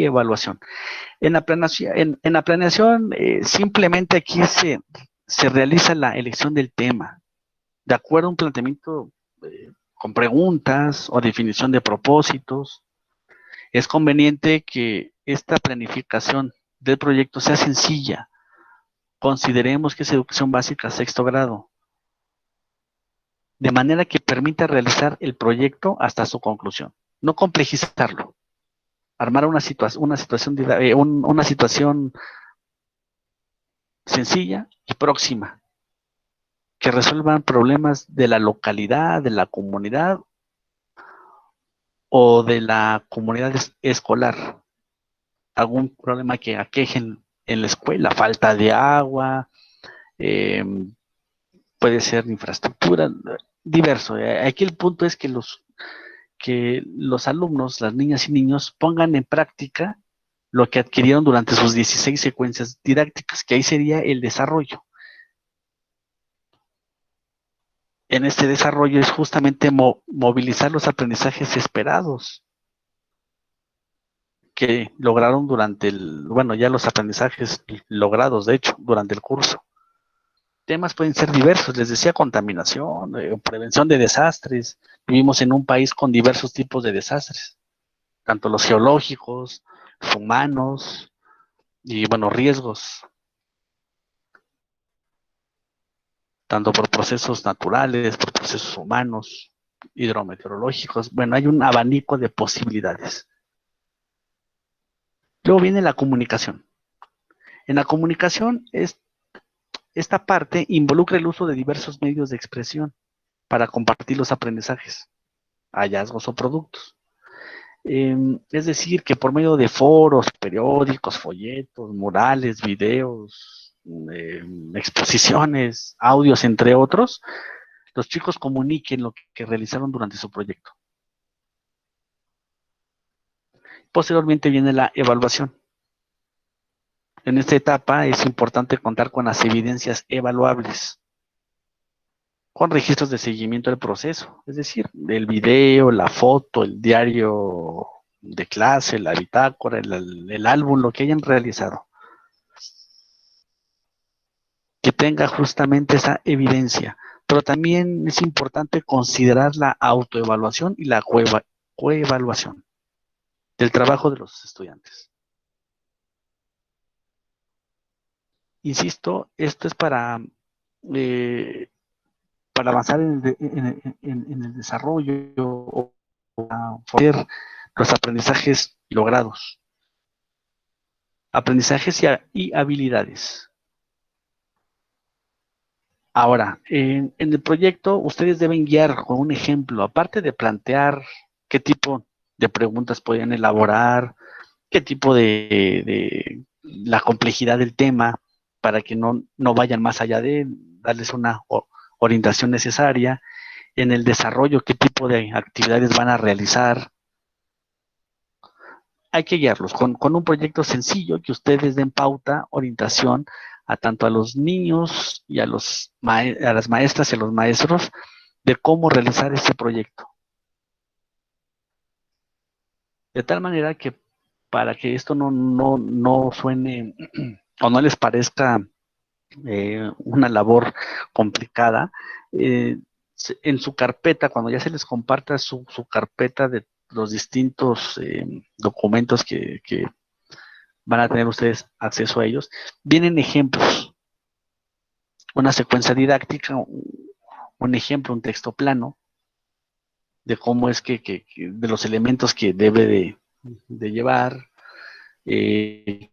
evaluación. En la planeación simplemente aquí se realiza la elección del tema, de acuerdo a un planteamiento con preguntas o definición de propósitos. Es conveniente que esta planificación del proyecto sea sencilla. Consideremos que es educación básica, sexto grado, de manera que permita realizar el proyecto hasta su conclusión. No complejizarlo. Armar una situación sencilla y próxima, que resuelvan problemas de la localidad, de la comunidad o de la comunidad escolar. Algún problema que aquejen en la escuela, falta de agua, puede ser infraestructura, diverso. Aquí el punto es que los alumnos, las niñas y niños, pongan en práctica lo que adquirieron durante sus 16 secuencias didácticas, que ahí sería el desarrollo. En este desarrollo es justamente movilizar los aprendizajes esperados que lograron ya los aprendizajes logrados, de hecho, durante el curso. Temas pueden ser diversos, les decía, contaminación, prevención de desastres. Vivimos en un país con diversos tipos de desastres, tanto los geológicos, los humanos y, bueno, riesgos, tanto por procesos naturales, por procesos humanos, hidrometeorológicos. Bueno, hay un abanico de posibilidades. Luego viene la comunicación. En la comunicación, esta parte involucra el uso de diversos medios de expresión para compartir los aprendizajes, hallazgos o productos. Es decir, que por medio de foros, periódicos, folletos, murales, videos, exposiciones, audios, entre otros, los chicos comuniquen lo que realizaron durante su proyecto. Posteriormente viene la evaluación. En esta etapa es importante contar con las evidencias evaluables, con registros de seguimiento del proceso, es decir, el video, la foto, el diario de clase, la bitácora, el álbum, lo que hayan realizado. Que tenga justamente esa evidencia. Pero también es importante considerar la autoevaluación y la coevaluación del trabajo de los estudiantes. Insisto, esto es para avanzar en el desarrollo o para poder los aprendizajes logrados. Aprendizajes y habilidades. Ahora, en el proyecto, ustedes deben guiar con un ejemplo, aparte de plantear qué tipo de preguntas pueden elaborar, qué tipo de la complejidad del tema, para que no vayan más allá de darles una orientación necesaria. En el desarrollo, qué tipo de actividades van a realizar. hay que guiarlos con un proyecto sencillo que ustedes den pauta, orientación a tanto a los niños y a las maestras y a los maestros de cómo realizar ese proyecto. De tal manera que para que esto no suene o no les parezca una labor complicada, en su carpeta, cuando ya se les comparta su carpeta de los distintos documentos que van a tener ustedes acceso a ellos, vienen ejemplos, una secuencia didáctica, un ejemplo, un texto plano, de cómo es de los elementos que debe de llevar, qué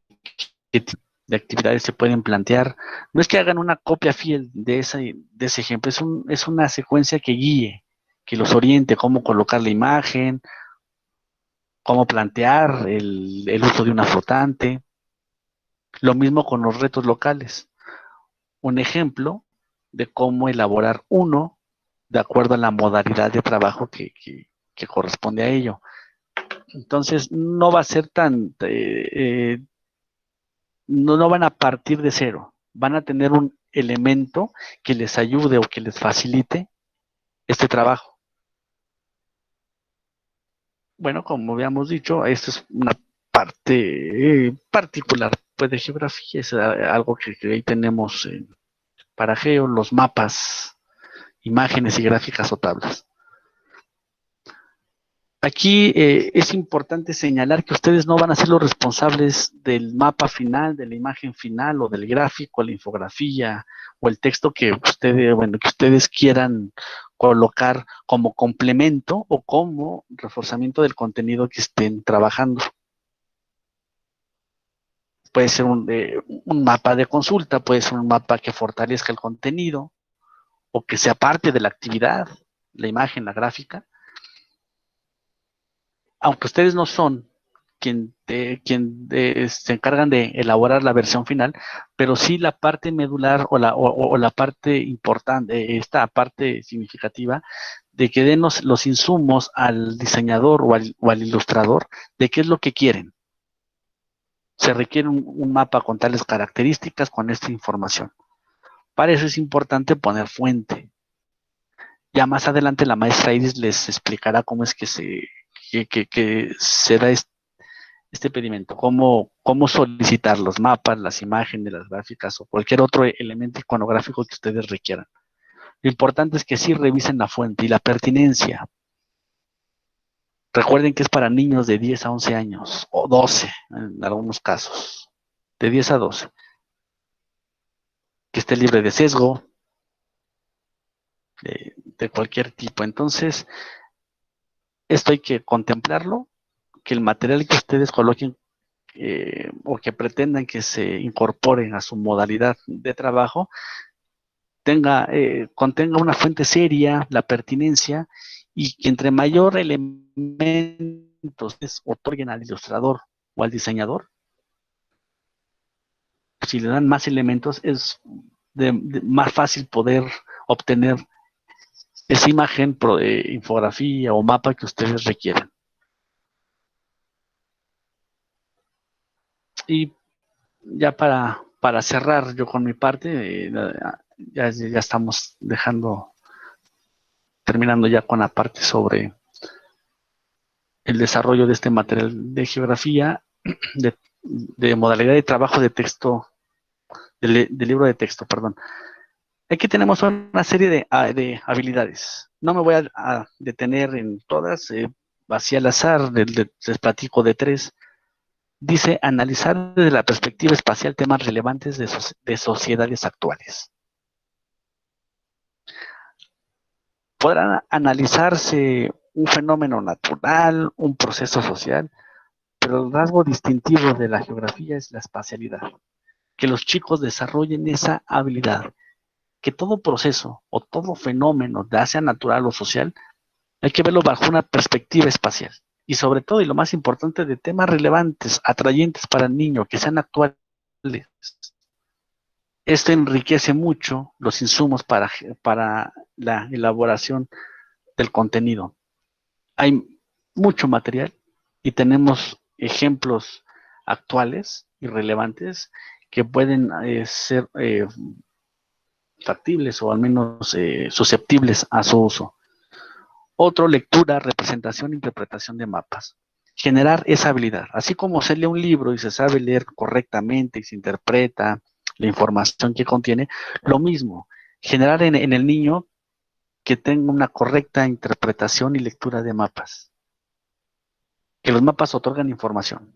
de actividades se pueden plantear. No es que hagan una copia fiel de ese ejemplo, es una secuencia que guíe, que los oriente, cómo colocar la imagen, cómo plantear el uso de una flotante. Lo mismo con los retos locales. Un ejemplo de cómo elaborar uno de acuerdo a la modalidad de trabajo que corresponde a ello. Entonces, no va a ser no van a partir de cero, van a tener un elemento que les ayude o que les facilite este trabajo. Bueno, como habíamos dicho, esto es una parte particular pues, de geografía, es algo que ahí tenemos para geo, los mapas, imágenes y gráficas o tablas. Aquí es importante señalar que ustedes no van a ser los responsables del mapa final, de la imagen final o del gráfico, la infografía o el texto que ustedes quieran colocar como complemento o como reforzamiento del contenido que estén trabajando. Puede ser un mapa de consulta, puede ser un mapa que fortalezca el contenido o que sea parte de la actividad, la imagen, la gráfica. Aunque ustedes no son quien se encargan de elaborar la versión final, pero sí la parte medular o la parte importante, esta parte significativa, de que den los insumos al diseñador o al ilustrador de qué es lo que quieren. Se requiere un mapa con tales características, con esta información. Para eso es importante poner fuente. Ya más adelante la maestra Iris les explicará cómo es que se da este pedimento, cómo solicitar los mapas, las imágenes, las gráficas o cualquier otro elemento iconográfico que ustedes requieran. Lo importante es que sí revisen la fuente y la pertinencia. Recuerden que es para niños de 10 a 11 años o 12 en algunos casos, de 10 a 12. Que esté libre de sesgo, de cualquier tipo. Entonces, esto hay que contemplarlo, que el material que ustedes coloquen o que pretendan que se incorporen a su modalidad de trabajo contenga una fuente seria, la pertinencia, y que entre mayor elementos otorguen al ilustrador o al diseñador, si le dan más elementos es más fácil poder obtener esa imagen, infografía o mapa que ustedes requieran. Y ya para cerrar yo con mi parte, ya estamos terminando ya con la parte sobre el desarrollo de este material de geografía, de modalidad de trabajo de texto, de libro de texto, perdón. Aquí tenemos una serie de habilidades. No me voy a detener en todas, así al azar, les platico de 3. Dice, analizar desde la perspectiva espacial temas relevantes de sociedades actuales. Podrán analizarse un fenómeno natural, un proceso social, pero el rasgo distintivo de la geografía es la espacialidad. Que los chicos desarrollen esa habilidad. Que todo proceso o todo fenómeno, ya sea natural o social, hay que verlo bajo una perspectiva espacial. Y sobre todo, y lo más importante, de temas relevantes, atrayentes para el niño, que sean actuales. Esto enriquece mucho los insumos para la elaboración del contenido. Hay mucho material y tenemos ejemplos actuales y relevantes que pueden ser factibles o al menos susceptibles a su uso. Otro, lectura, representación, interpretación de mapas. Generar esa habilidad. Así como se lee un libro y se sabe leer correctamente y se interpreta la información que contiene, lo mismo, generar en el niño que tenga una correcta interpretación y lectura de mapas. Que los mapas otorgan información.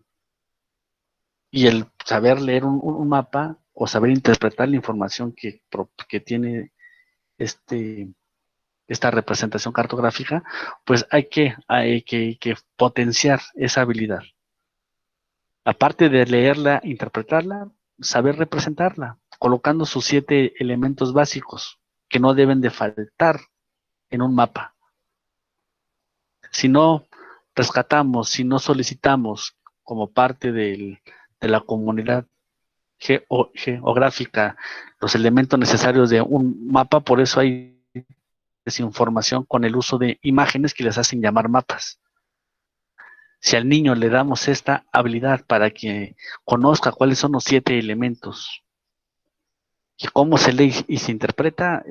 Y el saber leer un mapa o saber interpretar la información que tiene esta representación cartográfica, pues hay que potenciar esa habilidad. Aparte de leerla, interpretarla, saber representarla, colocando sus 7 elementos básicos que no deben de faltar en un mapa. Si no rescatamos, si no solicitamos como parte de la comunidad geográfica los elementos necesarios de un mapa, por eso hay desinformación con el uso de imágenes que les hacen llamar mapas. Si al niño le damos esta habilidad para que conozca cuáles son los 7 elementos y cómo se lee y se interpreta,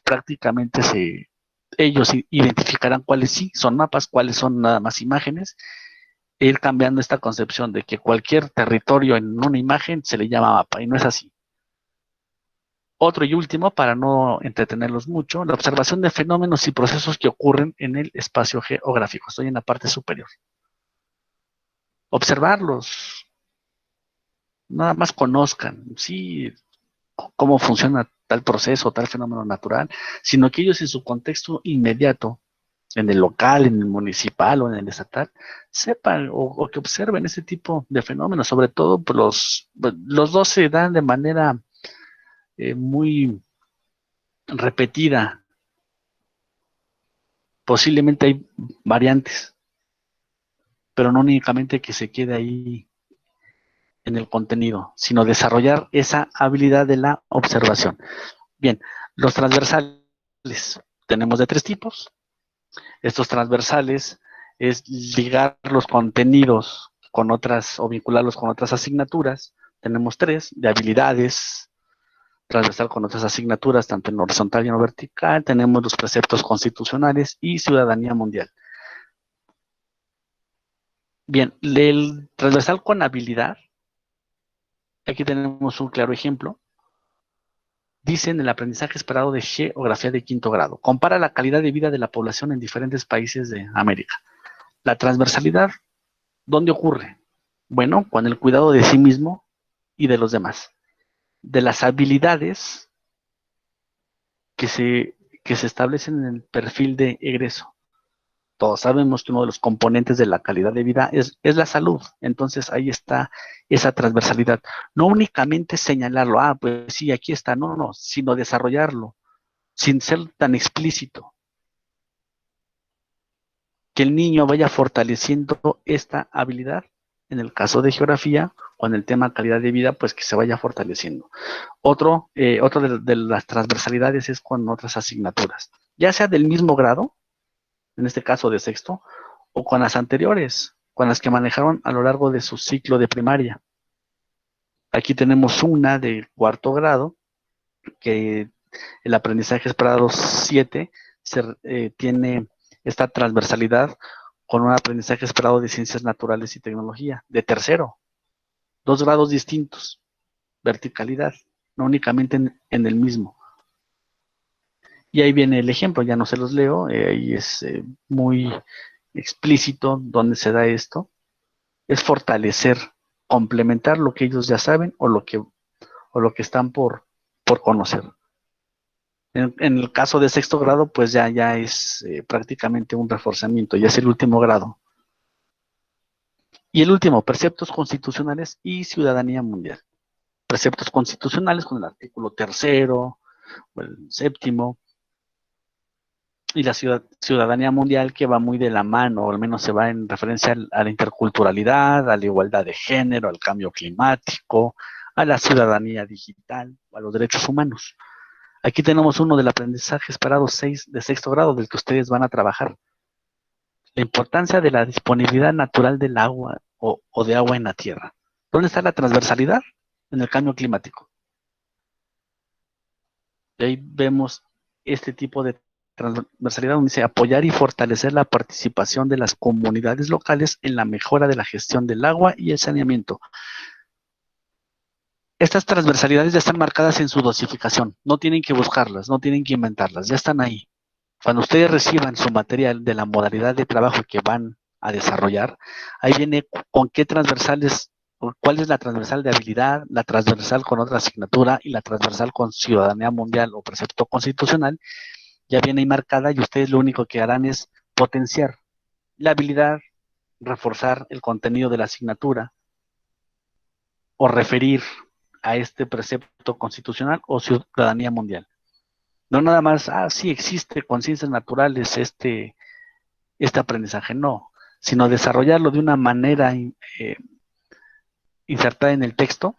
prácticamente ellos identificarán cuáles sí son mapas, cuáles son nada más imágenes, e ir cambiando esta concepción de que cualquier territorio en una imagen se le llama mapa, y no es así. Otro y último, para no entretenerlos mucho, la observación de fenómenos y procesos que ocurren en el espacio geográfico. Estoy en la parte superior. Observarlos, nada más conozcan, sí, cómo funciona tal proceso, tal fenómeno natural, sino que ellos en su contexto inmediato, en el local, en el municipal o en el estatal, sepan o que observen ese tipo de fenómenos. Sobre todo, pues los dos se dan de manera muy repetida. Posiblemente hay variantes, pero no únicamente que se quede ahí en el contenido, sino desarrollar esa habilidad de la observación. Bien, los transversales tenemos de 3 tipos. Estos transversales es ligar los contenidos con otras o vincularlos con otras asignaturas. Tenemos 3 de habilidades, transversal con otras asignaturas, tanto en horizontal y en vertical. Tenemos los preceptos constitucionales y ciudadanía mundial. Bien, el transversal con habilidad, aquí tenemos un claro ejemplo. Dicen el aprendizaje esperado de geografía de 5º grado. Compara la calidad de vida de la población en diferentes países de América. La transversalidad, ¿dónde ocurre? Bueno, con el cuidado de sí mismo y de los demás. De las habilidades que se establecen en el perfil de egreso. Todos sabemos que uno de los componentes de la calidad de vida es la salud. Entonces ahí está esa transversalidad. No únicamente señalarlo, pues sí, aquí está, no, sino desarrollarlo, sin ser tan explícito. Que el niño vaya fortaleciendo esta habilidad. En el caso de geografía, con el tema calidad de vida, pues que se vaya fortaleciendo. Otro de las transversalidades es con otras asignaturas, ya sea del mismo grado, en este caso de 6º, o con las anteriores, con las que manejaron a lo largo de su ciclo de primaria. Aquí tenemos una de 4º grado, que el aprendizaje esperado 7 tiene esta transversalidad con un aprendizaje esperado de ciencias naturales y tecnología. De 3º, 2 grados distintos, verticalidad, no únicamente en el mismo. Y ahí viene el ejemplo, ya no se los leo, ahí es muy explícito donde se da esto. Es fortalecer, complementar lo que ellos ya saben o lo que están por conocer. En el caso de 6º grado, pues ya es prácticamente un reforzamiento, ya es el último grado. Y el último, preceptos constitucionales y ciudadanía mundial. Preceptos constitucionales con el artículo 3º o el 7º, y la ciudadanía mundial, que va muy de la mano, o al menos se va en referencia a la interculturalidad, a la igualdad de género, al cambio climático, a la ciudadanía digital, a los derechos humanos. Aquí tenemos uno del aprendizaje esperado de 6º grado, del que ustedes van a trabajar. La importancia de la disponibilidad natural del agua o de agua en la tierra. ¿Dónde está la transversalidad? En el cambio climático. Y ahí vemos este tipo de transversalidad donde dice apoyar y fortalecer la participación de las comunidades locales en la mejora de la gestión del agua y el saneamiento. Estas transversalidades ya están marcadas en su dosificación, no tienen que buscarlas, no tienen que inventarlas, ya están ahí. Cuando ustedes reciban su material de la modalidad de trabajo que van a desarrollar, ahí viene con qué transversales, cuál es la transversal de habilidad, la transversal con otra asignatura y la transversal con ciudadanía mundial o precepto constitucional, ya viene ahí marcada y ustedes lo único que harán es potenciar la habilidad, reforzar el contenido de la asignatura o referir a este precepto constitucional o ciudadanía mundial. No nada más, sí existe con ciencias naturales este aprendizaje, no, sino desarrollarlo de una manera insertada en el texto,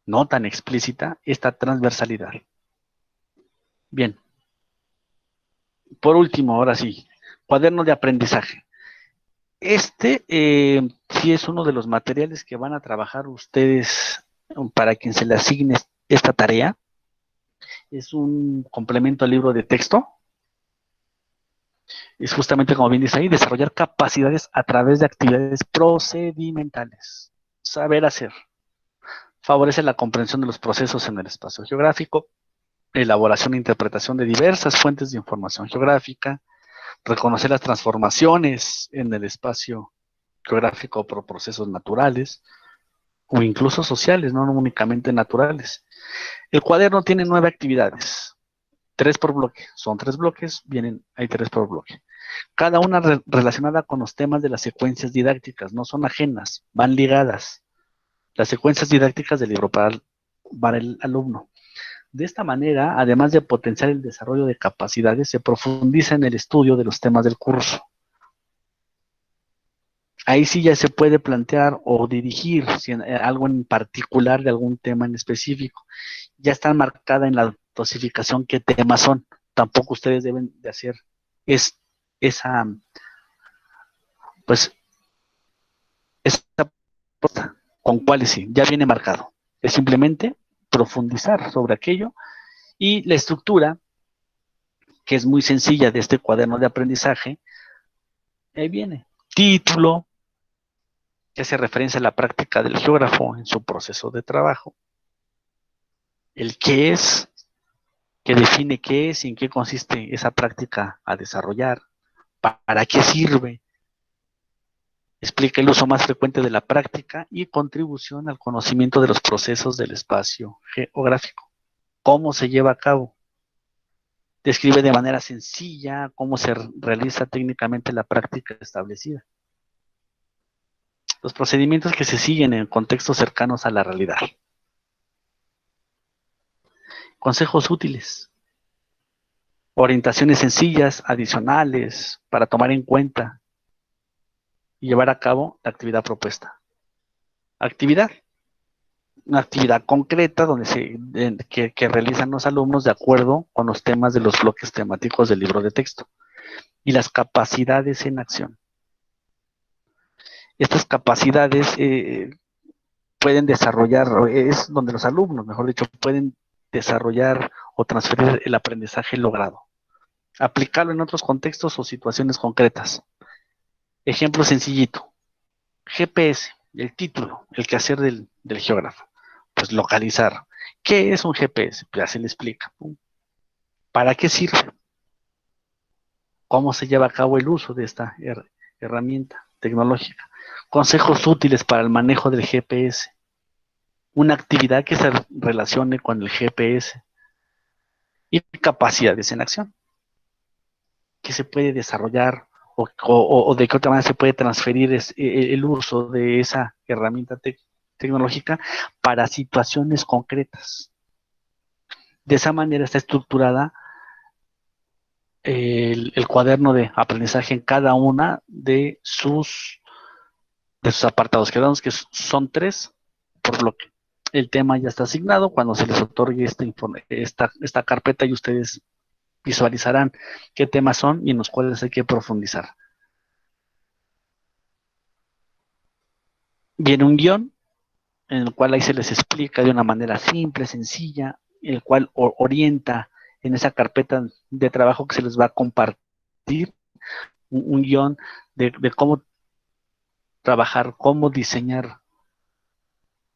no tan explícita, esta transversalidad. Bien, por último, ahora sí, cuaderno de aprendizaje. Sí es uno de los materiales que van a trabajar ustedes para quien se le asigne esta tarea. Es un complemento al libro de texto. Es justamente como bien dice ahí, desarrollar capacidades a través de actividades procedimentales. Saber hacer. Favorece la comprensión de los procesos en el espacio geográfico, elaboración e interpretación de diversas fuentes de información geográfica, reconocer las transformaciones en el espacio geográfico por procesos naturales o incluso sociales, no únicamente naturales. El cuaderno tiene 9 actividades, 3 por bloque. Son 3 bloques, hay 3 por bloque. Cada una relacionada con los temas de las secuencias didácticas, no son ajenas, van ligadas. Las secuencias didácticas del libro para el alumno. De esta manera, además de potenciar el desarrollo de capacidades, se profundiza en el estudio de los temas del curso. Ahí sí ya se puede plantear o dirigir algo en particular de algún tema en específico. Ya está marcada en la dosificación qué temas son. Tampoco ustedes deben de hacer esa, pues, esa con cuáles sí, ya viene marcado. Es simplemente profundizar sobre aquello y la estructura, que es muy sencilla de este cuaderno de aprendizaje, ahí viene. Título, que hace referencia a la práctica del geógrafo en su proceso de trabajo. El qué es, que define qué es y en qué consiste esa práctica a desarrollar. ¿Para qué sirve? Explica el uso más frecuente de la práctica y contribución al conocimiento de los procesos del espacio geográfico. ¿Cómo se lleva a cabo? Describe de manera sencilla cómo se realiza técnicamente la práctica establecida. Los procedimientos que se siguen en contextos cercanos a la realidad. Consejos útiles. Orientaciones sencillas, adicionales, para tomar en cuenta y llevar a cabo la actividad propuesta. Actividad. Una actividad concreta que realizan los alumnos de acuerdo con los temas de los bloques temáticos del libro de texto. Y las capacidades en acción. Estas capacidades pueden desarrollar, es donde los alumnos, mejor dicho, pueden desarrollar o transferir el aprendizaje logrado. Aplicarlo en otros contextos o situaciones concretas. Ejemplo sencillito. GPS, el título, el quehacer del geógrafo. Pues localizar. ¿Qué es un GPS? Pues ya se le explica. ¿Para qué sirve? ¿Cómo se lleva a cabo el uso de esta herramienta tecnológica? Consejos útiles para el manejo del GPS. Una actividad que se relacione con el GPS. Y capacidades en acción. Que se puede desarrollar o de qué otra manera se puede transferir el uso de esa herramienta tecnológica para situaciones concretas. De esa manera está estructurada el cuaderno de aprendizaje en cada una de sus apartados. Quedamos que son 3 por bloque. El tema ya está asignado cuando se les otorgue esta carpeta y ustedes visualizarán qué temas son y en los cuales hay que profundizar. Viene un guión en el cual ahí se les explica de una manera simple, sencilla, el cual orienta en esa carpeta de trabajo que se les va a compartir un guión de cómo trabajar, cómo diseñar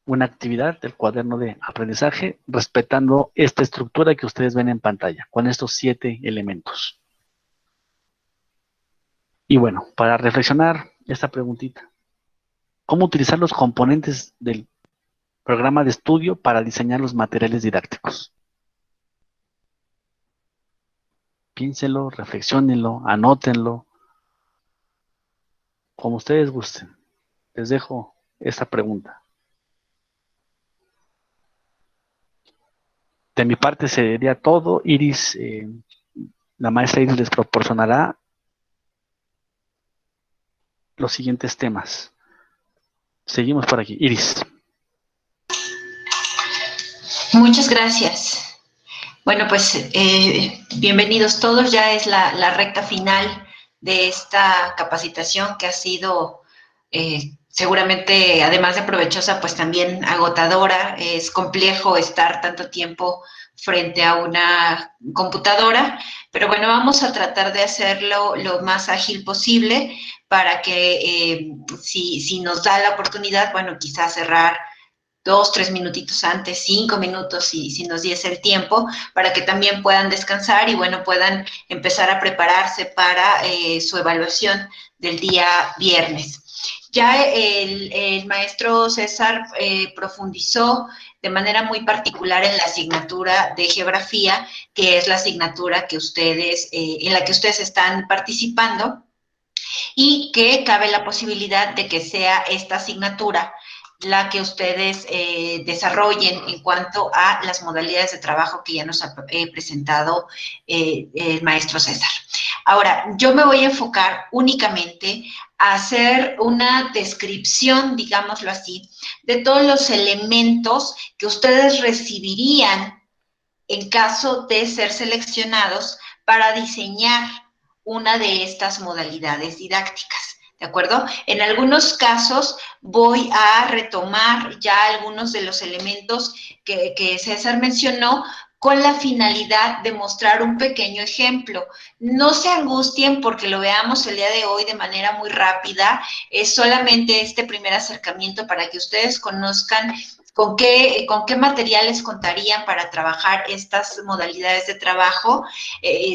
una actividad del cuaderno de aprendizaje, respetando esta estructura que ustedes ven en pantalla, con estos 7 elementos. Y bueno, para reflexionar esta preguntita, ¿cómo utilizar los componentes del programa de estudio para diseñar los materiales didácticos? Piénsenlo, reflexionenlo, anótenlo, como ustedes gusten. Les dejo esta pregunta. De mi parte sería todo. Iris, la maestra Iris les proporcionará los siguientes temas. Seguimos por aquí. Iris. Muchas gracias. Bueno, pues bienvenidos todos. Ya es la recta final de esta capacitación que ha sido seguramente, además de provechosa, pues también agotadora. Es complejo estar tanto tiempo frente a una computadora, pero bueno, vamos a tratar de hacerlo lo más ágil posible para que si nos da la oportunidad, bueno, quizás cerrar 2, 3 minutitos antes, 5 minutos, si nos diese el tiempo, para que también puedan descansar y, bueno, puedan empezar a prepararse para su evaluación del día viernes. Ya el maestro César profundizó de manera muy particular en la asignatura de geografía, que es la asignatura que ustedes, en la que ustedes están participando, y que cabe la posibilidad de que sea esta asignatura la que ustedes desarrollen en cuanto a las modalidades de trabajo que ya nos ha presentado el maestro César. Ahora, yo me voy a enfocar únicamente a hacer una descripción, digámoslo así, de todos los elementos que ustedes recibirían en caso de ser seleccionados para diseñar una de estas modalidades didácticas. ¿De acuerdo? En algunos casos voy a retomar ya algunos de los elementos que César mencionó con la finalidad de mostrar un pequeño ejemplo. No se angustien porque lo veamos el día de hoy de manera muy rápida. Es solamente este primer acercamiento para que ustedes conozcan ¿con qué materiales contarían para trabajar estas modalidades de trabajo?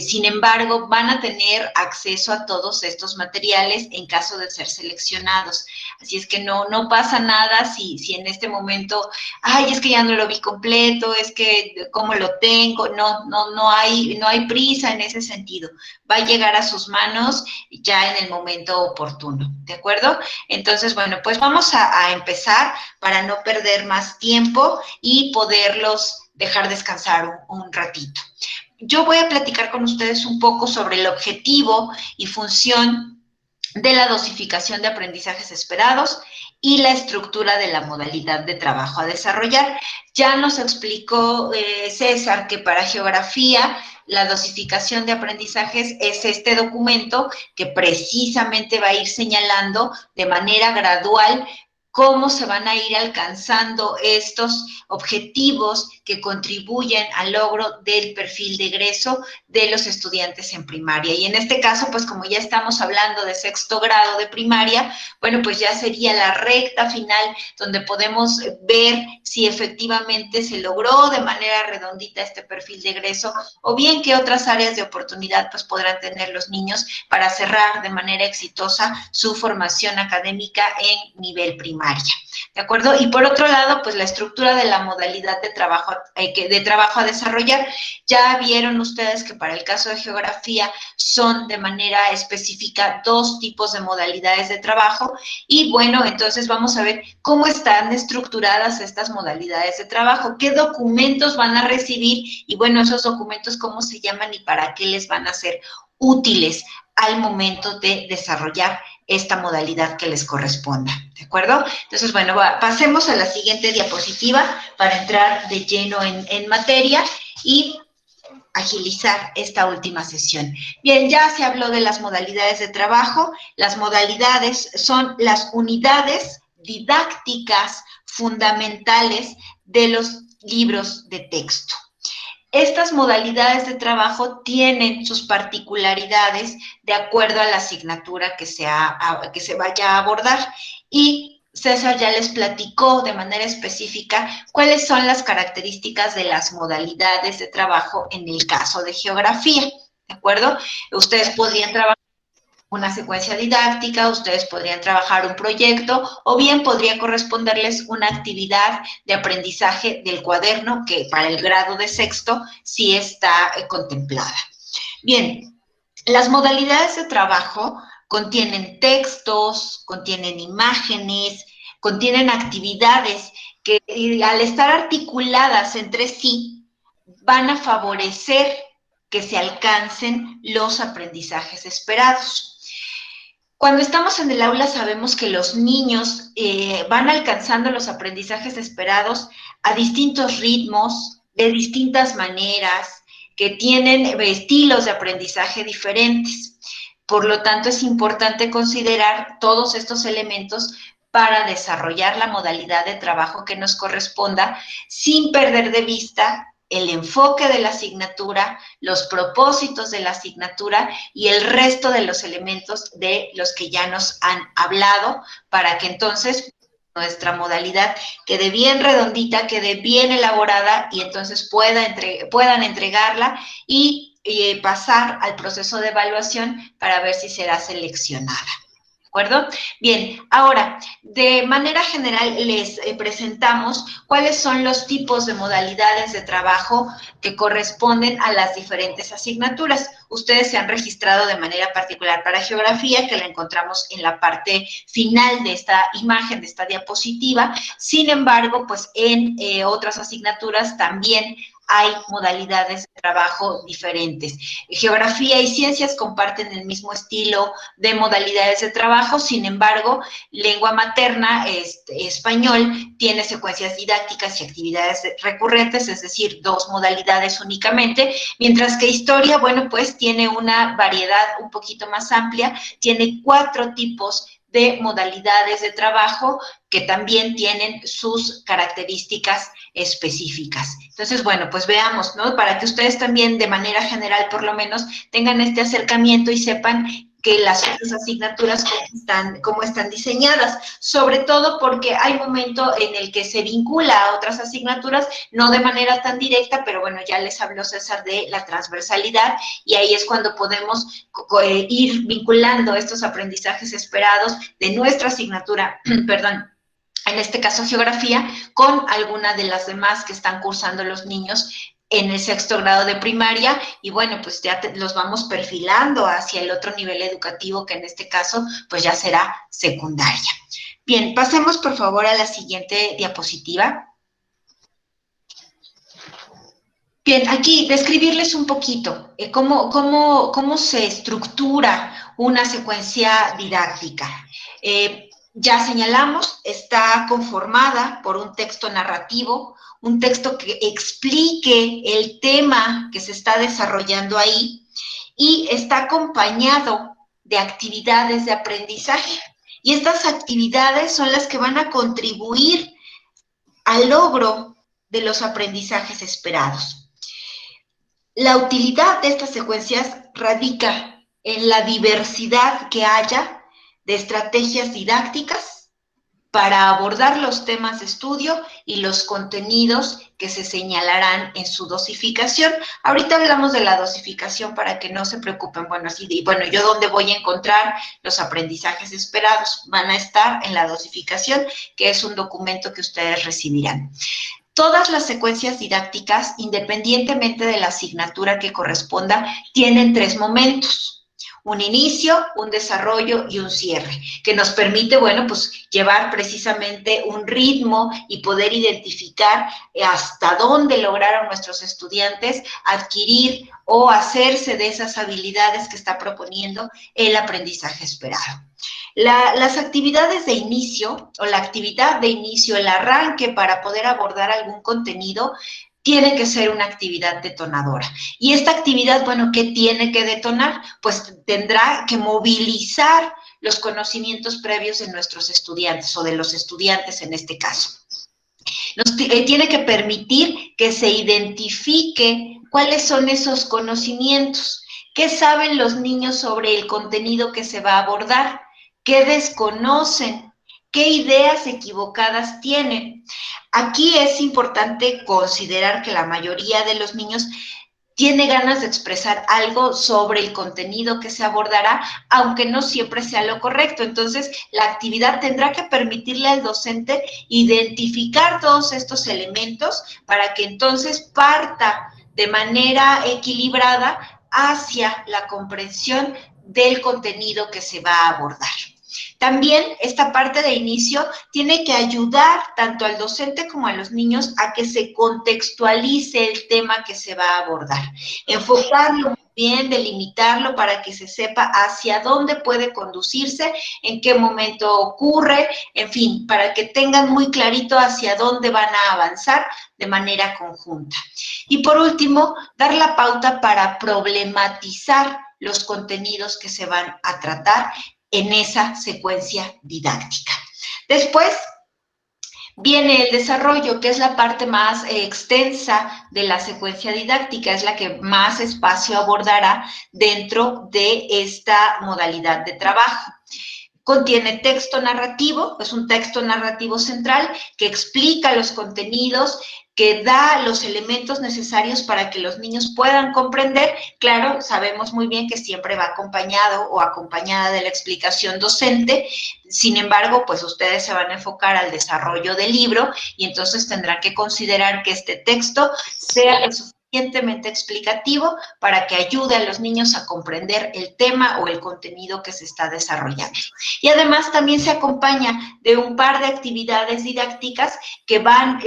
Sin embargo, van a tener acceso a todos estos materiales en caso de ser seleccionados. Así es que no pasa nada si en este momento, ay, es que ya no lo vi completo, es que cómo lo tengo, no hay prisa en ese sentido. Va a llegar a sus manos ya en el momento oportuno, ¿de acuerdo? Entonces, bueno, pues vamos a empezar para no perder más tiempo y poderlos dejar descansar un ratito. Yo voy a platicar con ustedes un poco sobre el objetivo y función de la dosificación de aprendizajes esperados y la estructura de la modalidad de trabajo a desarrollar. Ya nos explicó César que para geografía la dosificación de aprendizajes es este documento que precisamente va a ir señalando de manera gradual cómo se van a ir alcanzando estos objetivos que contribuyen al logro del perfil de egreso de los estudiantes en primaria. Y en este caso, pues como ya estamos hablando de sexto grado de primaria, bueno, pues ya sería la recta final donde podemos ver si efectivamente se logró de manera redondita este perfil de egreso o bien qué otras áreas de oportunidad pues podrán tener los niños para cerrar de manera exitosa su formación académica en nivel primaria. ¿De acuerdo? Y por otro lado, pues la estructura de la modalidad de trabajo a desarrollar. Ya vieron ustedes que para el caso de geografía son de manera específica 2 tipos de modalidades de trabajo y bueno, entonces vamos a ver cómo están estructuradas estas modalidades de trabajo, qué documentos van a recibir y bueno, esos documentos cómo se llaman y para qué les van a ser útiles al momento de desarrollar esta modalidad que les corresponda, ¿de acuerdo? Entonces, bueno, pasemos a la siguiente diapositiva para entrar de lleno en materia y agilizar esta última sesión. Bien, ya se habló de las modalidades de trabajo. Las modalidades son las unidades didácticas fundamentales de los libros de texto. Estas modalidades de trabajo tienen sus particularidades de acuerdo a la asignatura que se vaya a abordar, y César ya les platicó de manera específica cuáles son las características de las modalidades de trabajo en el caso de geografía, ¿de acuerdo? Ustedes podrían trabajar una secuencia didáctica, ustedes podrían trabajar un proyecto, o bien podría corresponderles una actividad de aprendizaje del cuaderno, que para el grado de sexto sí está contemplada. Bien, las modalidades de trabajo contienen textos, contienen imágenes, contienen actividades que al estar articuladas entre sí van a favorecer que se alcancen los aprendizajes esperados. Cuando estamos en el aula sabemos que los niños van alcanzando los aprendizajes esperados a distintos ritmos, de distintas maneras, que tienen estilos de aprendizaje diferentes. Por lo tanto, es importante considerar todos estos elementos para desarrollar la modalidad de trabajo que nos corresponda, sin perder de vista el enfoque de la asignatura, los propósitos de la asignatura y el resto de los elementos de los que ya nos han hablado, para que entonces nuestra modalidad quede bien redondita, quede bien elaborada, y entonces puedan entregarla y pasar al proceso de evaluación para ver si será seleccionada. ¿De acuerdo? Bien, ahora, de manera general les presentamos cuáles son los tipos de modalidades de trabajo que corresponden a las diferentes asignaturas. Ustedes se han registrado de manera particular para geografía, que la encontramos en la parte final de esta imagen, de esta diapositiva. Sin embargo, pues en otras asignaturas también hay modalidades de trabajo diferentes. Geografía y ciencias comparten el mismo estilo de modalidades de trabajo, sin embargo, lengua materna, español, tiene secuencias didácticas y actividades recurrentes, es decir, 2 modalidades únicamente, mientras que historia, bueno, pues tiene una variedad un poquito más amplia, tiene 4 tipos de modalidades de trabajo que también tienen sus características específicas. Entonces, bueno, pues veamos, ¿no? Para que ustedes también de manera general, por lo menos, tengan este acercamiento y sepan que las otras asignaturas cómo están diseñadas, sobre todo porque hay momento en el que se vincula a otras asignaturas, no de manera tan directa, pero bueno, ya les habló César de la transversalidad, y ahí es cuando podemos ir vinculando estos aprendizajes esperados de nuestra asignatura, perdón, en este caso geografía, con alguna de las demás que están cursando los niños en el 6º grado de primaria, y bueno, pues ya los vamos perfilando hacia el otro nivel educativo, que en este caso pues ya será secundaria. Bien, pasemos por favor a la siguiente diapositiva. Bien, aquí describirles un poquito cómo se estructura una secuencia didáctica. Ya señalamos, está conformada por un texto narrativo, un texto que explique el tema que se está desarrollando ahí, y está acompañado de actividades de aprendizaje. Y estas actividades son las que van a contribuir al logro de los aprendizajes esperados. La utilidad de estas secuencias radica en la diversidad que haya de estrategias didácticas para abordar los temas de estudio y los contenidos que se señalarán en su dosificación. Ahorita hablamos de la dosificación para que no se preocupen. Bueno, ¿yo dónde voy a encontrar los aprendizajes esperados? Van a estar en la dosificación, que es un documento que ustedes recibirán. Todas las secuencias didácticas, independientemente de la asignatura que corresponda, tienen 3 momentos. Un inicio, un desarrollo y un cierre, que nos permite, bueno, pues llevar precisamente un ritmo y poder identificar hasta dónde lograron nuestros estudiantes adquirir o hacerse de esas habilidades que está proponiendo el aprendizaje esperado. Las actividades de inicio, o la actividad de inicio, el arranque para poder abordar algún contenido, tiene que ser una actividad detonadora. Y esta actividad, bueno, ¿qué tiene que detonar? Pues tendrá que movilizar los conocimientos previos de nuestros estudiantes o de los estudiantes en este caso. Tiene que permitir que se identifique cuáles son esos conocimientos, qué saben los niños sobre el contenido que se va a abordar, qué desconocen, qué ideas equivocadas tienen. Aquí es importante considerar que la mayoría de los niños tiene ganas de expresar algo sobre el contenido que se abordará, aunque no siempre sea lo correcto. Entonces, la actividad tendrá que permitirle al docente identificar todos estos elementos para que entonces parta de manera equilibrada hacia la comprensión del contenido que se va a abordar. También esta parte de inicio tiene que ayudar tanto al docente como a los niños a que se contextualice el tema que se va a abordar, enfocarlo muy bien, delimitarlo para que se sepa hacia dónde puede conducirse, en qué momento ocurre, en fin, para que tengan muy clarito hacia dónde van a avanzar de manera conjunta. Y por último, dar la pauta para problematizar los contenidos que se van a tratar en esa secuencia didáctica. Después viene el desarrollo, que es la parte más extensa de la secuencia didáctica, es la que más espacio abordará dentro de esta modalidad de trabajo. Contiene texto narrativo, es un texto narrativo central que explica los contenidos, que da los elementos necesarios para que los niños puedan comprender. Claro, sabemos muy bien que siempre va acompañado o acompañada de la explicación docente. Sin embargo, pues ustedes se van a enfocar al desarrollo del libro y entonces tendrán que considerar que este texto sea lo suficientemente explicativo para que ayude a los niños a comprender el tema o el contenido que se está desarrollando. Y además también se acompaña de un par de actividades didácticas que van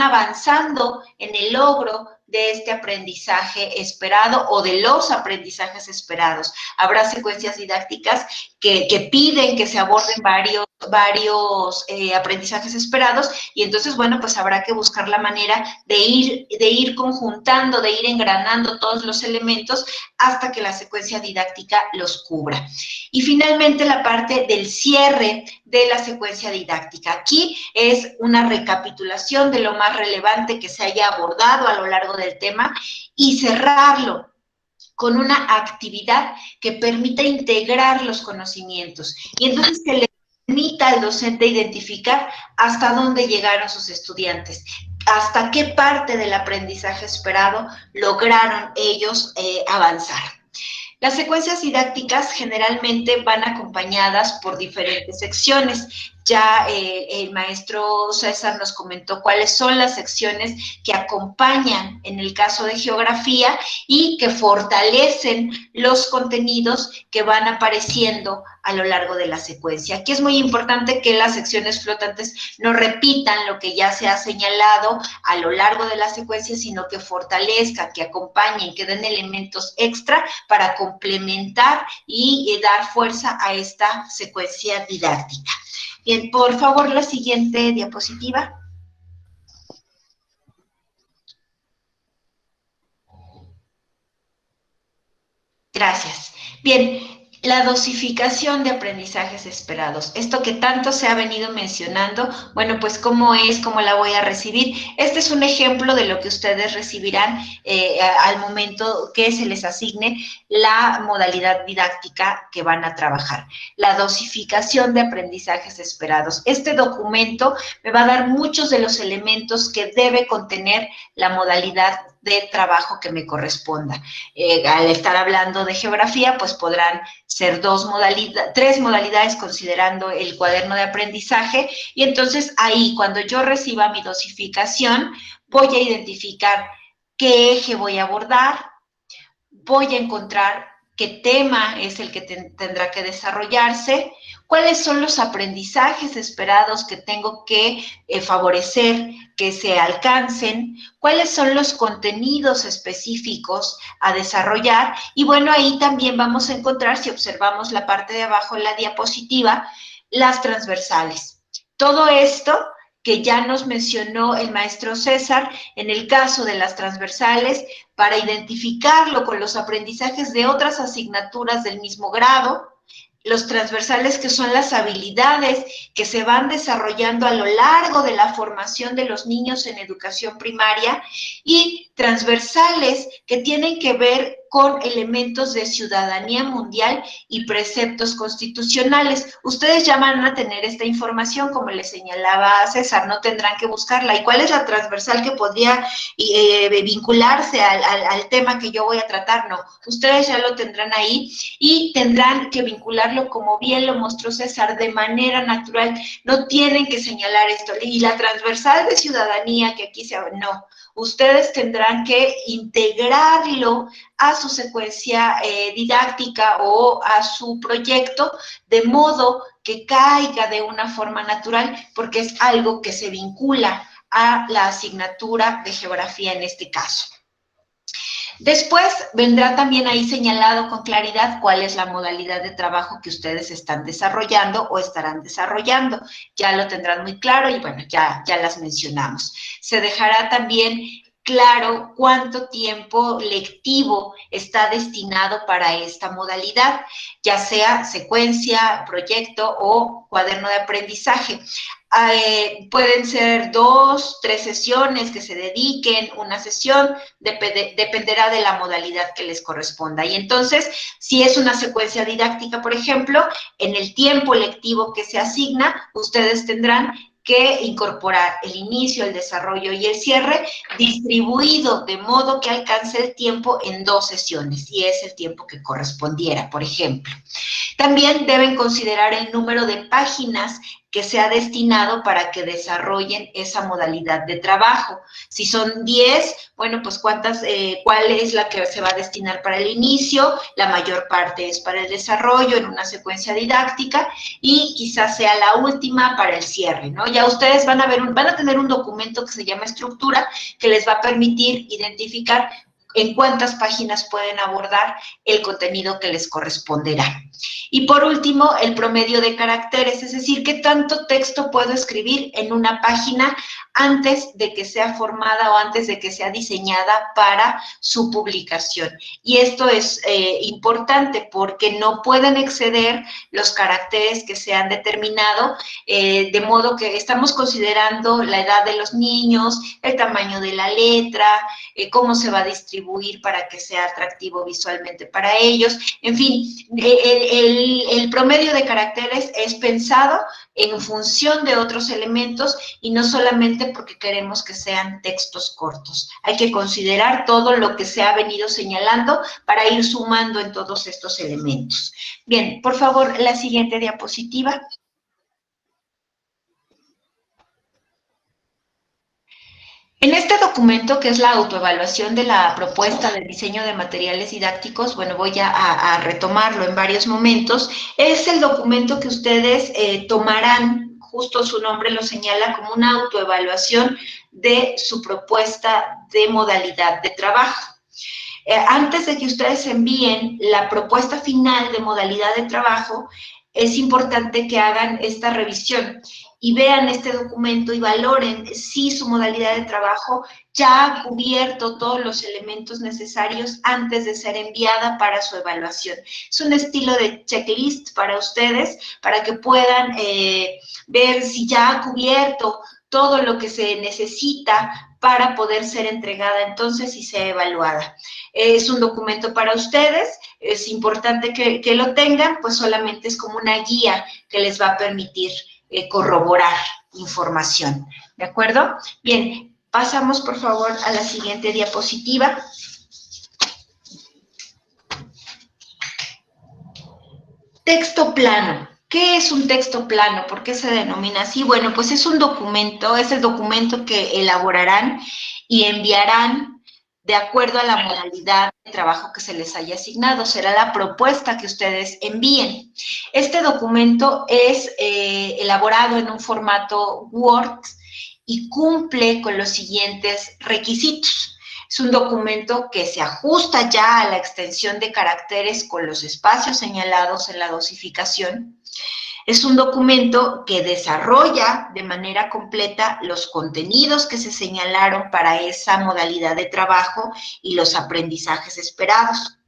avanzando en el logro de este aprendizaje esperado o de los aprendizajes esperados. Habrá secuencias didácticas que piden que se aborden varios aprendizajes esperados y entonces, bueno, pues habrá que buscar la manera de ir conjuntando, de ir engranando todos los elementos hasta que la secuencia didáctica los cubra. Y finalmente la parte del cierre de la secuencia didáctica. Aquí es una recapitulación de lo más relevante que se haya abordado a lo largo del tema y cerrarlo con una actividad que permita integrar los conocimientos. Y entonces se le permita al docente identificar hasta dónde llegaron sus estudiantes, hasta qué parte del aprendizaje esperado lograron ellos avanzar. Las secuencias didácticas generalmente van acompañadas por diferentes secciones. Ya el maestro César nos comentó cuáles son las secciones que acompañan en el caso de geografía y que fortalecen los contenidos que van apareciendo a lo largo de la secuencia. Aquí es muy importante que las secciones flotantes no repitan lo que ya se ha señalado a lo largo de la secuencia, sino que fortalezcan, que acompañen, que den elementos extra para complementar y dar fuerza a esta secuencia didáctica. Bien, por favor, la siguiente diapositiva. Gracias. Bien, la dosificación de aprendizajes esperados. Esto que tanto se ha venido mencionando, bueno, pues cómo es, cómo la voy a recibir. Este es un ejemplo de lo que ustedes recibirán al momento que se les asigne la modalidad didáctica que van a trabajar. La dosificación de aprendizajes esperados. Este documento me va a dar muchos de los elementos que debe contener la modalidad de trabajo que me corresponda. Al estar hablando de geografía, pues podrán ser tres modalidades considerando el cuaderno de aprendizaje y entonces ahí cuando yo reciba mi dosificación voy a identificar qué eje voy a abordar, voy a encontrar qué tema es el que tendrá que desarrollarse, cuáles son los aprendizajes esperados que tengo que favorecer que se alcancen, cuáles son los contenidos específicos a desarrollar y bueno, ahí también vamos a encontrar, si observamos la parte de abajo en la diapositiva, las transversales. Todo esto que ya nos mencionó el maestro César, en el caso de las transversales, para identificarlo con los aprendizajes de otras asignaturas del mismo grado, los transversales, que son las habilidades que se van desarrollando a lo largo de la formación de los niños en educación primaria, y transversales que tienen que ver con elementos de ciudadanía mundial y preceptos constitucionales. Ustedes ya van a tener esta información, como les señalaba César, no tendrán que buscarla. ¿Y cuál es la transversal que podría vincularse al tema que yo voy a tratar? No, ustedes ya lo tendrán ahí y tendrán que vincularlo, como bien lo mostró César, de manera natural. No tienen que señalar esto. Y la transversal de ciudadanía, que aquí se... No, ustedes tendrán que integrarlo a su secuencia didáctica o a su proyecto, de modo que caiga de una forma natural, porque es algo que se vincula a la asignatura de geografía en este caso. Después vendrá también ahí señalado con claridad cuál es la modalidad de trabajo que ustedes están desarrollando o estarán desarrollando. Ya lo tendrán muy claro y bueno, ya las mencionamos. Se dejará también claro cuánto tiempo lectivo está destinado para esta modalidad, ya sea secuencia, proyecto o cuaderno de aprendizaje. Pueden ser 2, 3 sesiones que se dediquen, una sesión, dependerá de la modalidad que les corresponda. Y entonces, si es una secuencia didáctica, por ejemplo, en el tiempo lectivo que se asigna, ustedes tendrán que incorporar el inicio, el desarrollo y el cierre, distribuido de modo que alcance el tiempo en 2 sesiones, si es el tiempo que correspondiera, por ejemplo. También deben considerar el número de páginas que se ha destinado para que desarrollen esa modalidad de trabajo. Si son 10, bueno, pues cuál es la que se va a destinar para el inicio, la mayor parte es para el desarrollo en una secuencia didáctica y quizás sea la última para el cierre, ¿no? Ya ustedes van a tener un documento que se llama estructura, que les va a permitir identificar en cuántas páginas pueden abordar el contenido que les corresponderá. Y por último, el promedio de caracteres, es decir, qué tanto texto puedo escribir en una página antes de que sea formada o antes de que sea diseñada para su publicación. Y esto es importante porque no pueden exceder los caracteres que se han determinado, de modo que estamos considerando la edad de los niños, el tamaño de la letra, cómo se va a distribuir para que sea atractivo visualmente para ellos. En fin, el promedio de caracteres es pensado en función de otros elementos y no solamente porque queremos que sean textos cortos. Hay que considerar todo lo que se ha venido señalando para ir sumando en todos estos elementos. Bien, por favor, la siguiente diapositiva. En este documento, que es la autoevaluación de la propuesta de diseño de materiales didácticos, bueno, voy a retomarlo en varios momentos, es el documento que ustedes tomarán, justo su nombre lo señala, como una autoevaluación de su propuesta de modalidad de trabajo. Antes de que ustedes envíen la propuesta final de modalidad de trabajo, es importante que hagan esta revisión y vean este documento y valoren si su modalidad de trabajo ya ha cubierto todos los elementos necesarios antes de ser enviada para su evaluación. Es un estilo de checklist para ustedes, para que puedan ver si ya ha cubierto todo lo que se necesita para poder ser entregada entonces y ser evaluada. Es un documento para ustedes, es importante que lo tengan, pues solamente es como una guía que les va a permitir corroborar información, ¿de acuerdo? Bien, pasamos por favor a la siguiente diapositiva. Texto plano. ¿Qué es un texto plano? ¿Por qué se denomina así? Bueno, pues es un documento, es el documento que elaborarán y enviarán de acuerdo a la modalidad de trabajo que se les haya asignado. Será la propuesta que ustedes envíen. Este documento es elaborado en un formato Word y cumple con los siguientes requisitos. Es un documento que se ajusta ya a la extensión de caracteres con los espacios señalados en la dosificación. Es un documento que desarrolla de manera completa los contenidos que se señalaron para esa modalidad de trabajo y los aprendizajes esperados.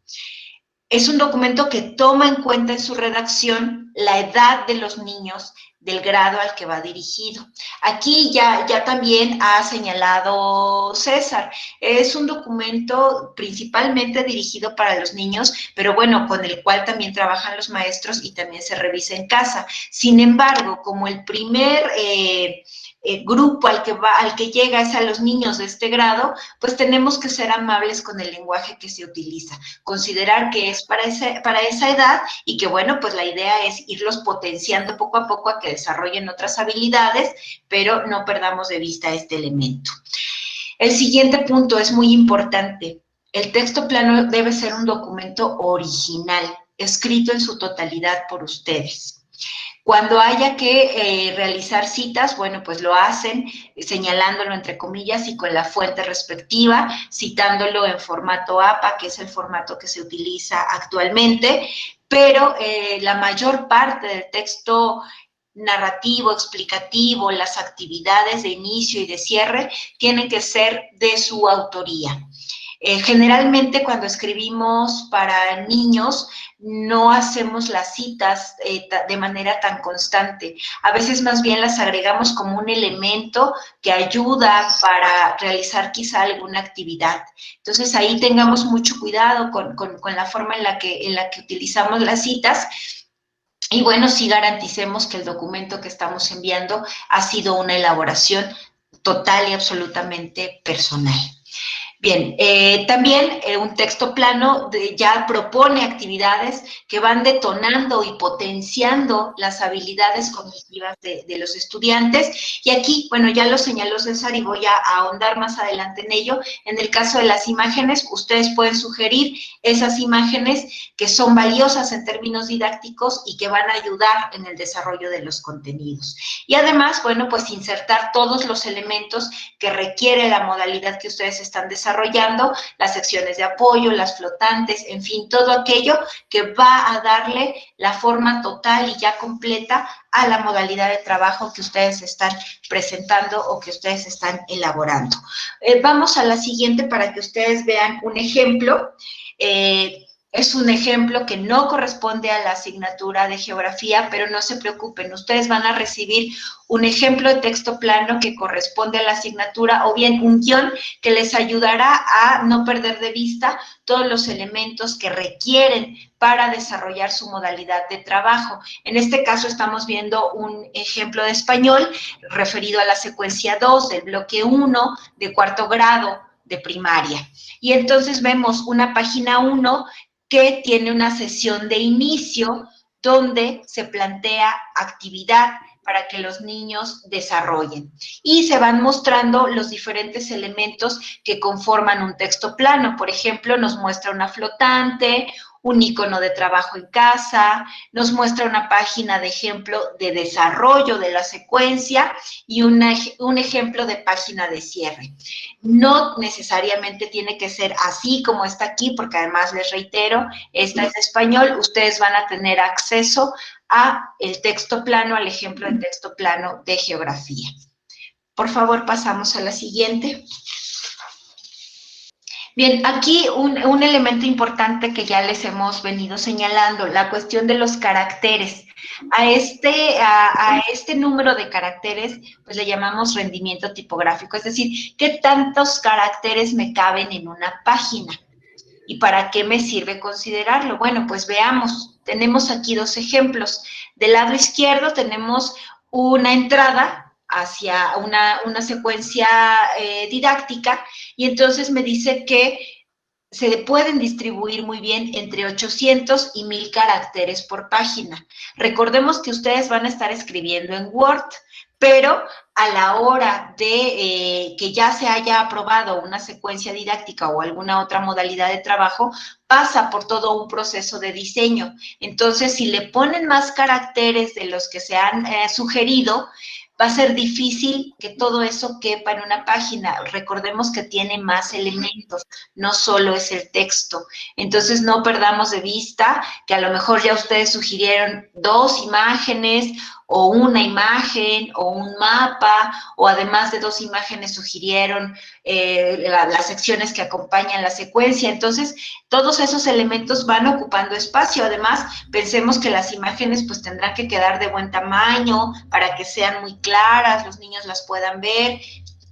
Es un documento que toma en cuenta en su redacción la edad de los niños del grado al que va dirigido. Aquí ya también ha señalado César, es un documento principalmente dirigido para los niños, pero bueno, con el cual también trabajan los maestros y también se revisa en casa. Sin embargo, como el primer grupo al que llega es a los niños de este grado, pues tenemos que ser amables con el lenguaje que se utiliza, considerar que es para esa edad y que, bueno, pues la idea es irlos potenciando poco a poco a que desarrollen otras habilidades, pero no perdamos de vista este elemento. El siguiente punto es muy importante. El texto plano debe ser un documento original, escrito en su totalidad por ustedes. Cuando haya que realizar citas, bueno, pues lo hacen señalándolo entre comillas y con la fuente respectiva, citándolo en formato APA, que es el formato que se utiliza actualmente, pero la mayor parte del texto narrativo, explicativo, las actividades de inicio y de cierre tienen que ser de su autoría. Generalmente cuando escribimos para niños no hacemos las citas de manera tan constante. A veces más bien las agregamos como un elemento que ayuda para realizar quizá alguna actividad. Entonces ahí tengamos mucho cuidado con la forma en la que utilizamos las citas. Y bueno, sí garanticemos que el documento que estamos enviando ha sido una elaboración total y absolutamente personal. Bien, también un texto plano ya propone actividades que van detonando y potenciando las habilidades cognitivas de los estudiantes. Y aquí, bueno, ya lo señaló César y voy a ahondar más adelante en ello. En el caso de las imágenes, ustedes pueden sugerir esas imágenes que son valiosas en términos didácticos y que van a ayudar en el desarrollo de los contenidos. Y además, bueno, pues insertar todos los elementos que requiere la modalidad que ustedes están desarrollando, las secciones de apoyo, las flotantes, en fin, todo aquello que va a darle la forma total y ya completa a la modalidad de trabajo que ustedes están presentando o que ustedes están elaborando. Vamos a la siguiente para que ustedes vean un ejemplo. Es un ejemplo que no corresponde a la asignatura de geografía, pero no se preocupen, ustedes van a recibir un ejemplo de texto plano que corresponde a la asignatura o bien un guión que les ayudará a no perder de vista todos los elementos que requieren para desarrollar su modalidad de trabajo. En este caso estamos viendo un ejemplo de español referido a la secuencia 2 del bloque 1 de cuarto grado de primaria. Y entonces vemos una página 1 que tiene una sesión de inicio donde se plantea actividad para que los niños desarrollen. Y se van mostrando los diferentes elementos que conforman un texto plano. Por ejemplo, nos muestra una flotante, un icono de trabajo en casa, nos muestra una página de ejemplo de desarrollo de la secuencia y un ejemplo de página de cierre. No necesariamente tiene que ser así como está aquí, porque además les reitero, esta es de español, ustedes van a tener acceso a el texto plano, al ejemplo de texto plano de geografía. Por favor, pasamos a la siguiente. Bien, aquí un elemento importante que ya les hemos venido señalando, la cuestión de los caracteres. A este número de caracteres, pues le llamamos rendimiento tipográfico, es decir, ¿qué tantos caracteres me caben en una página? ¿Y para qué me sirve considerarlo? Bueno, pues veamos, tenemos aquí dos ejemplos. Del lado izquierdo tenemos una entrada hacia una secuencia didáctica y entonces me dice que se pueden distribuir muy bien entre 800 y 1000 caracteres por página. Recordemos que ustedes van a estar escribiendo en Word, pero a la hora de que ya se haya aprobado una secuencia didáctica o alguna otra modalidad de trabajo, pasa por todo un proceso de diseño. Entonces, si le ponen más caracteres de los que se han sugerido, va a ser difícil que todo eso quepa en una página. Recordemos que tiene más elementos, no solo es el texto. Entonces, no perdamos de vista que a lo mejor ya ustedes sugirieron 2 imágenes o una imagen o un mapa, o además de 2 imágenes sugirieron las secciones que acompañan la secuencia. Entonces, todos esos elementos van ocupando espacio. Además, pensemos que las imágenes pues tendrán que quedar de buen tamaño para que sean muy claras, los niños las puedan ver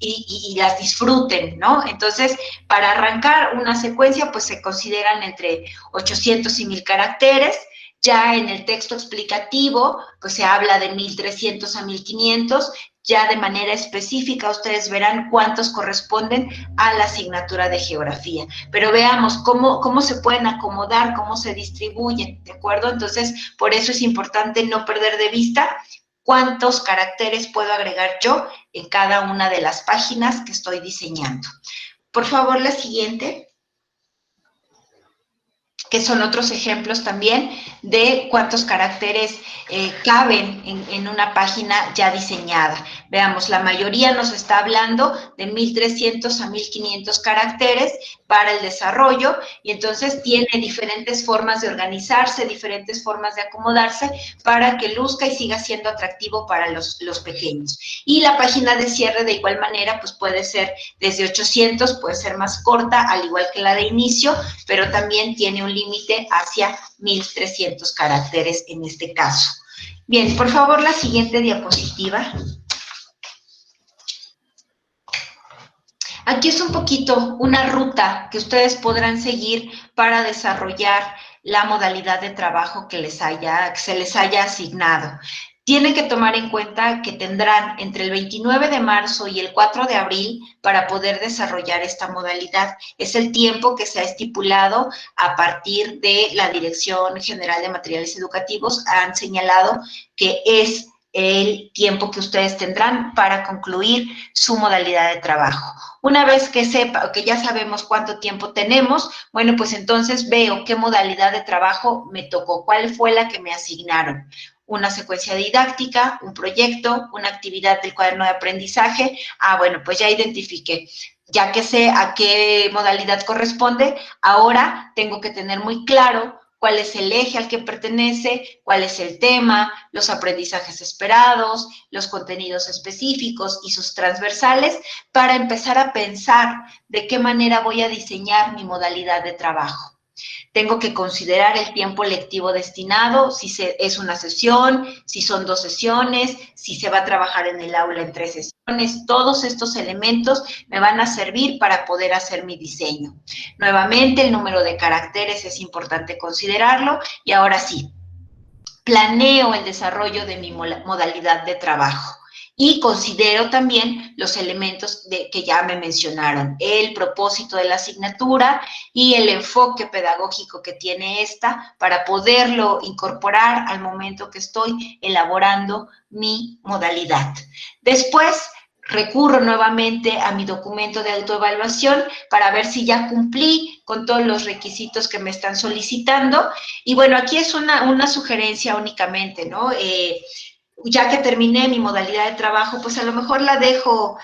y las disfruten, ¿no? Entonces, para arrancar una secuencia, pues se consideran entre 800 y 1000 caracteres. Ya en el texto explicativo, pues se habla de 1300 a 1500. Ya de manera específica, ustedes verán cuántos corresponden a la asignatura de geografía. Pero veamos cómo se pueden acomodar, cómo se distribuyen, ¿de acuerdo? Entonces, por eso es importante no perder de vista cuántos caracteres puedo agregar yo en cada una de las páginas que estoy diseñando. Por favor, la siguiente, que son otros ejemplos también de cuántos caracteres caben en una página ya diseñada. Veamos, la mayoría nos está hablando de 1300 a 1500 caracteres para el desarrollo, y entonces tiene diferentes formas de organizarse, diferentes formas de acomodarse para que luzca y siga siendo atractivo para los pequeños. Y la página de cierre, de igual manera, pues puede ser desde 800, puede ser más corta, al igual que la de inicio, pero también tiene un límite hacia 1300 caracteres en este caso. Bien, por favor, la siguiente diapositiva. Aquí es un poquito una ruta que ustedes podrán seguir para desarrollar la modalidad de trabajo que se les haya asignado. Tienen que tomar en cuenta que tendrán entre el 29 de marzo y el 4 de abril para poder desarrollar esta modalidad. Es el tiempo que se ha estipulado a partir de la Dirección General de Materiales Educativos. Han señalado que es el tiempo que ustedes tendrán para concluir su modalidad de trabajo. Una vez que ya sabemos cuánto tiempo tenemos, bueno, pues entonces veo qué modalidad de trabajo me tocó, cuál fue la que me asignaron. Una secuencia didáctica, un proyecto, una actividad del cuaderno de aprendizaje. Bueno, pues ya identifiqué. Ya que sé a qué modalidad corresponde, ahora tengo que tener muy claro cuál es el eje al que pertenece, cuál es el tema, los aprendizajes esperados, los contenidos específicos y sus transversales, para empezar a pensar de qué manera voy a diseñar mi modalidad de trabajo. Tengo que considerar el tiempo lectivo destinado, si es una sesión, si son 2 sesiones, si se va a trabajar en el aula en 3 sesiones. Todos estos elementos me van a servir para poder hacer mi diseño. Nuevamente, el número de caracteres es importante considerarlo. Y ahora sí, planeo el desarrollo de mi modalidad de trabajo. Y considero también los elementos que ya me mencionaron, el propósito de la asignatura y el enfoque pedagógico que tiene esta para poderlo incorporar al momento que estoy elaborando mi modalidad. Después, recurro nuevamente a mi documento de autoevaluación para ver si ya cumplí con todos los requisitos que me están solicitando. Y bueno, aquí es una sugerencia únicamente, ¿no? Ya que terminé mi modalidad de trabajo, pues a lo mejor la dejo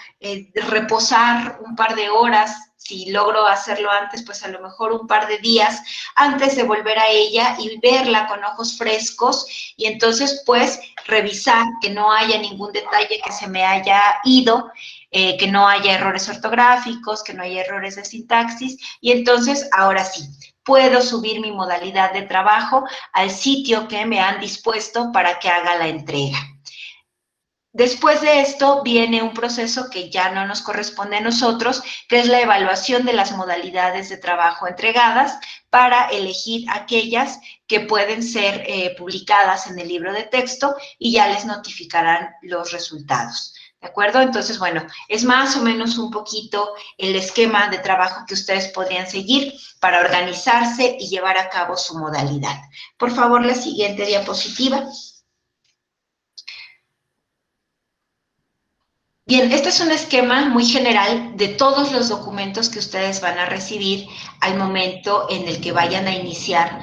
reposar un par de horas. Si logro hacerlo antes, pues a lo mejor un par de días antes de volver a ella y verla con ojos frescos, y entonces pues revisar que no haya ningún detalle que se me haya ido, que no haya errores ortográficos, que no haya errores de sintaxis, y entonces ahora sí, puedo subir mi modalidad de trabajo al sitio que me han dispuesto para que haga la entrega. Después de esto viene un proceso que ya no nos corresponde a nosotros, que es la evaluación de las modalidades de trabajo entregadas para elegir aquellas que pueden ser publicadas en el libro de texto, y ya les notificarán los resultados. ¿De acuerdo? Entonces, bueno, es más o menos un poquito el esquema de trabajo que ustedes podrían seguir para organizarse y llevar a cabo su modalidad. Por favor, la siguiente diapositiva. Bien, este es un esquema muy general de todos los documentos que ustedes van a recibir al momento en el que vayan a iniciar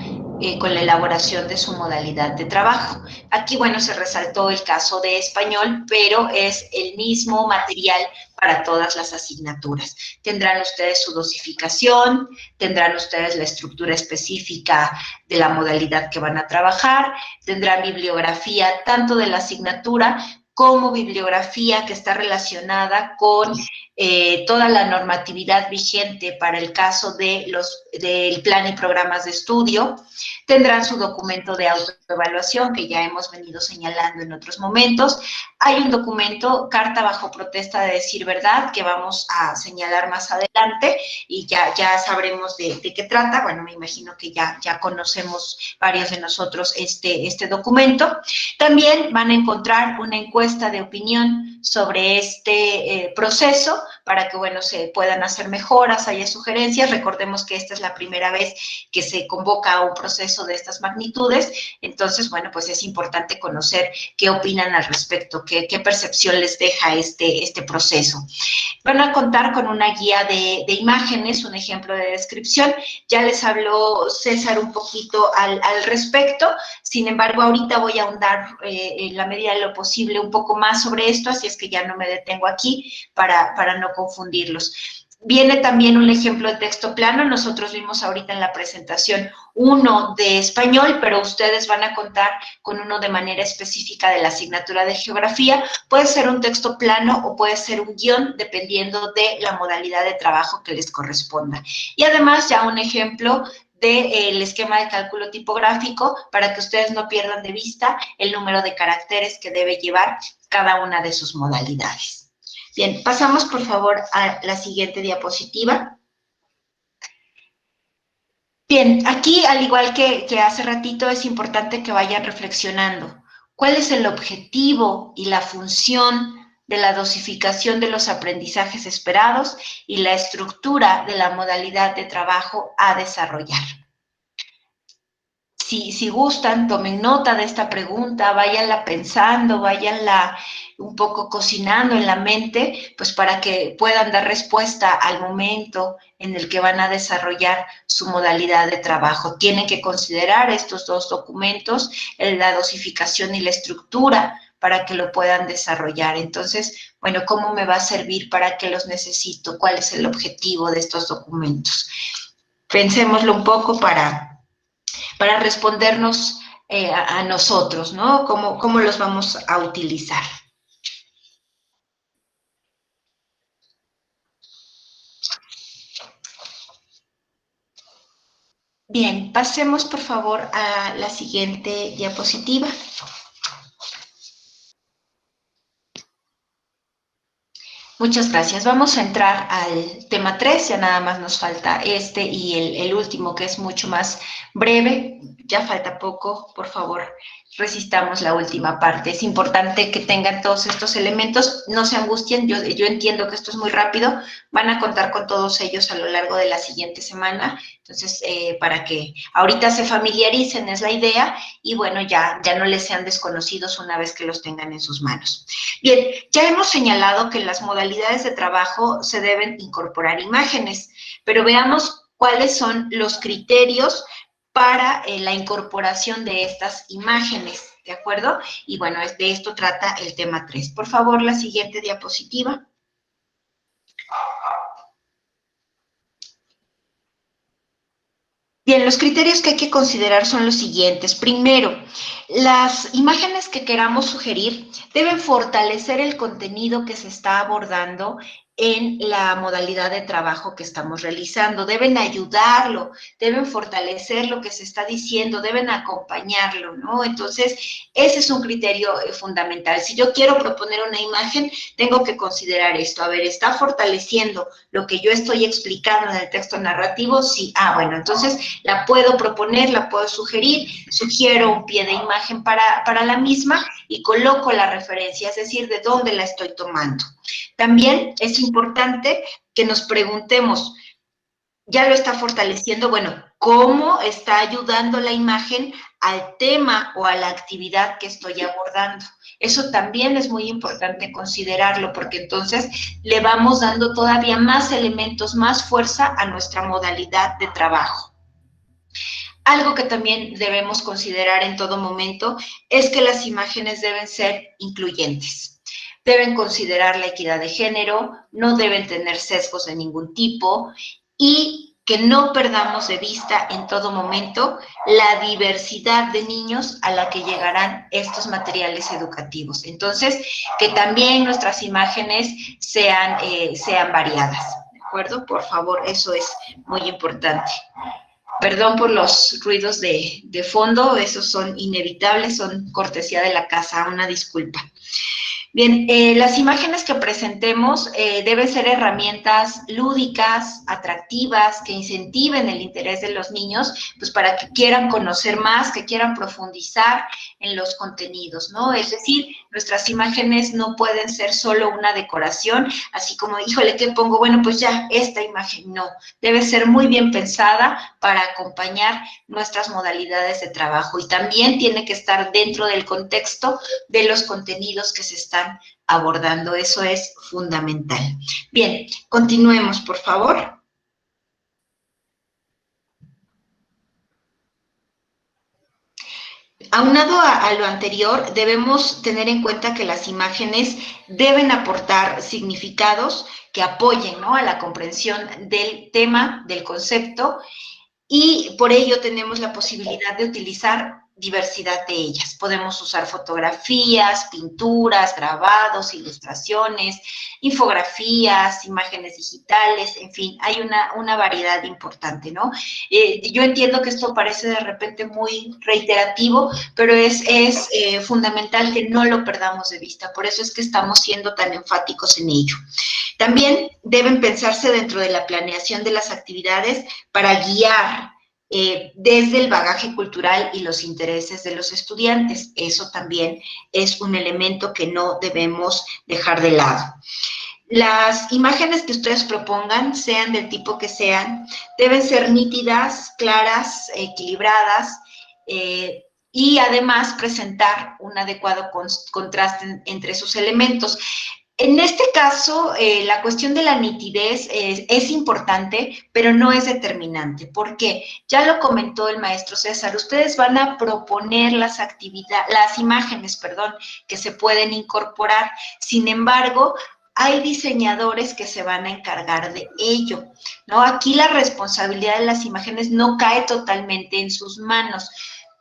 con la elaboración de su modalidad de trabajo. Aquí, bueno, se resaltó el caso de español, pero es el mismo material para todas las asignaturas. Tendrán ustedes su dosificación, tendrán ustedes la estructura específica de la modalidad que van a trabajar, tendrán bibliografía tanto de la asignatura como bibliografía que está relacionada con toda la normatividad vigente para el caso del plan y programas de estudio. Tendrán su documento de autoevaluación, que ya hemos venido señalando en otros momentos. Hay un documento, carta bajo protesta de decir verdad, que vamos a señalar más adelante y ya sabremos de qué trata. Bueno, me imagino que ya conocemos varios de nosotros este documento. También van a encontrar una encuesta de opinión sobre este proceso para que, bueno, se puedan hacer mejoras, haya sugerencias. Recordemos que esta es la primera vez que se convoca a un proceso de estas magnitudes, entonces, bueno, pues es importante conocer qué opinan al respecto, qué percepción les deja este proceso. Van a contar con una guía de imágenes, un ejemplo de descripción. Ya les habló César un poquito al respecto, sin embargo, ahorita voy a ahondar en la medida de lo posible un poco más sobre esto, así es que ya no me detengo aquí para no confundirlos. Viene también un ejemplo de texto plano. Nosotros vimos ahorita en la presentación uno de español, pero ustedes van a contar con uno de manera específica de la asignatura de geografía. Puede ser un texto plano o puede ser un guión, dependiendo de la modalidad de trabajo que les corresponda. Y además ya un ejemplo del esquema de cálculo tipográfico para que ustedes no pierdan de vista el número de caracteres que debe llevar cada una de sus modalidades. Bien, pasamos por favor a la siguiente diapositiva. Bien, aquí al igual que hace ratito es importante que vayan reflexionando. ¿Cuál es el objetivo y la función de la dosificación de los aprendizajes esperados y la estructura de la modalidad de trabajo a desarrollar? Si gustan, tomen nota de esta pregunta, váyanla pensando, váyanla un poco cocinando en la mente, pues para que puedan dar respuesta al momento en el que van a desarrollar su modalidad de trabajo. Tienen que considerar estos dos documentos, la dosificación y la estructura, para que lo puedan desarrollar. Entonces, bueno, ¿cómo me va a servir? ¿Para qué los necesito? ¿Cuál es el objetivo de estos documentos? Pensémoslo un poco para respondernos a nosotros, ¿no? ¿Cómo los vamos a utilizar? Bien, pasemos por favor a la siguiente diapositiva. Muchas gracias. Vamos a entrar al tema 3, ya nada más nos falta este y el último, que es mucho más breve. Ya falta poco, por favor, resistamos la última parte. Es importante que tengan todos estos elementos, no se angustien, yo entiendo que esto es muy rápido, van a contar con todos ellos a lo largo de la siguiente semana, entonces para que ahorita se familiaricen es la idea y bueno, ya no les sean desconocidos una vez que los tengan en sus manos. Bien, ya hemos señalado que en las modalidades de trabajo se deben incorporar imágenes, pero veamos cuáles son los criterios para la incorporación de estas imágenes, ¿de acuerdo? Y bueno, de esto trata el tema 3. Por favor, la siguiente diapositiva. Bien, los criterios que hay que considerar son los siguientes. Primero, las imágenes que queramos sugerir deben fortalecer el contenido que se está abordando en la modalidad de trabajo que estamos realizando. Deben ayudarlo, deben fortalecer lo que se está diciendo, deben acompañarlo, ¿no? Entonces, ese es un criterio fundamental. Si yo quiero proponer una imagen, tengo que considerar esto. A ver, ¿está fortaleciendo lo que yo estoy explicando en el texto narrativo? Sí. Bueno, entonces la puedo proponer, la puedo sugerir, sugiero un pie de imagen para la misma y coloco la referencia, es decir, de dónde la estoy tomando. También es importante que nos preguntemos, ¿ya lo está fortaleciendo? Bueno, ¿cómo está ayudando la imagen al tema o a la actividad que estoy abordando? Eso también es muy importante considerarlo, porque entonces le vamos dando todavía más elementos, más fuerza a nuestra modalidad de trabajo. Algo que también debemos considerar en todo momento es que las imágenes deben ser incluyentes. Deben considerar la equidad de género, no deben tener sesgos de ningún tipo y que no perdamos de vista en todo momento la diversidad de niños a la que llegarán estos materiales educativos. Entonces, que también nuestras imágenes sean variadas, ¿de acuerdo? Por favor, eso es muy importante. Perdón por los ruidos de fondo, esos son inevitables, son cortesía de la casa, una disculpa. Bien, las imágenes que presentemos deben ser herramientas lúdicas, atractivas, que incentiven el interés de los niños, pues para que quieran conocer más, que quieran profundizar en los contenidos, ¿no? Es decir, nuestras imágenes no pueden ser solo una decoración, así como, híjole, ¿qué pongo? Bueno, pues ya, esta imagen, no. Debe ser muy bien pensada para acompañar nuestras modalidades de trabajo y también tiene que estar dentro del contexto de los contenidos que se están abordando. Eso es fundamental. Bien, continuemos, por favor. Aunado a lo anterior, debemos tener en cuenta que las imágenes deben aportar significados que apoyen, ¿no?, a la comprensión del tema, del concepto, y por ello tenemos la posibilidad de utilizar diversidad de ellas. Podemos usar fotografías, pinturas, grabados, ilustraciones, infografías, imágenes digitales, en fin, hay una variedad importante, ¿no? Yo entiendo que esto parece de repente muy reiterativo, pero es fundamental que no lo perdamos de vista, por eso es que estamos siendo tan enfáticos en ello. También deben pensarse dentro de la planeación de las actividades para guiar desde el bagaje cultural y los intereses de los estudiantes. Eso también es un elemento que no debemos dejar de lado. Las imágenes que ustedes propongan, sean del tipo que sean, deben ser nítidas, claras, equilibradas, y además presentar un adecuado contraste entre sus elementos. En este caso, la cuestión de la nitidez es importante, pero no es determinante. ¿Por qué? Ya lo comentó el maestro César, ustedes van a proponer las imágenes, que se pueden incorporar. Sin embargo, hay diseñadores que se van a encargar de ello, ¿no? Aquí la responsabilidad de las imágenes no cae totalmente en sus manos.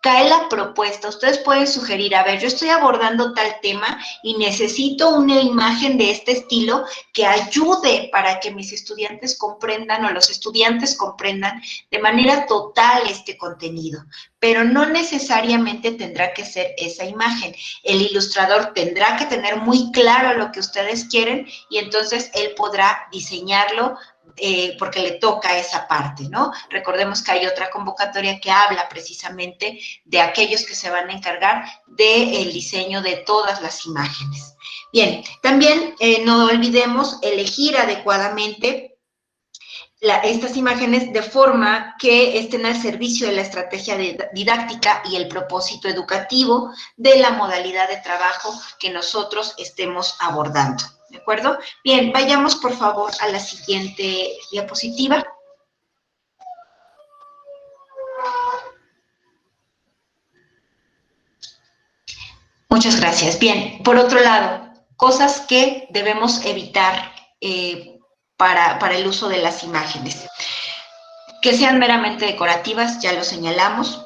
Cae la propuesta, ustedes pueden sugerir, a ver, yo estoy abordando tal tema y necesito una imagen de este estilo que ayude para que mis estudiantes comprendan o los estudiantes comprendan de manera total este contenido, pero no necesariamente tendrá que ser esa imagen. El ilustrador tendrá que tener muy claro lo que ustedes quieren y entonces él podrá diseñarlo porque le toca esa parte, ¿no? Recordemos que hay otra convocatoria que habla precisamente de aquellos que se van a encargar del diseño de todas las imágenes. Bien, también no olvidemos elegir adecuadamente estas imágenes de forma que estén al servicio de la estrategia didáctica y el propósito educativo de la modalidad de trabajo que nosotros estemos abordando. ¿De acuerdo? Bien, vayamos por favor a la siguiente diapositiva. Muchas gracias. Bien, por otro lado, cosas que debemos evitar para el uso de las imágenes. Que sean meramente decorativas, ya lo señalamos.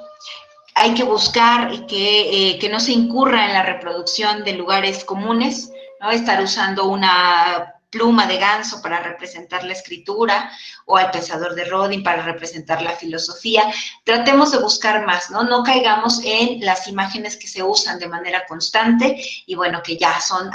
Hay que buscar que no se incurra en la reproducción de lugares comunes, ¿no? Estar usando una pluma de ganso para representar la escritura o al pensador de Rodin para representar la filosofía. Tratemos de buscar más, ¿no? No caigamos en las imágenes que se usan de manera constante y, bueno, que ya son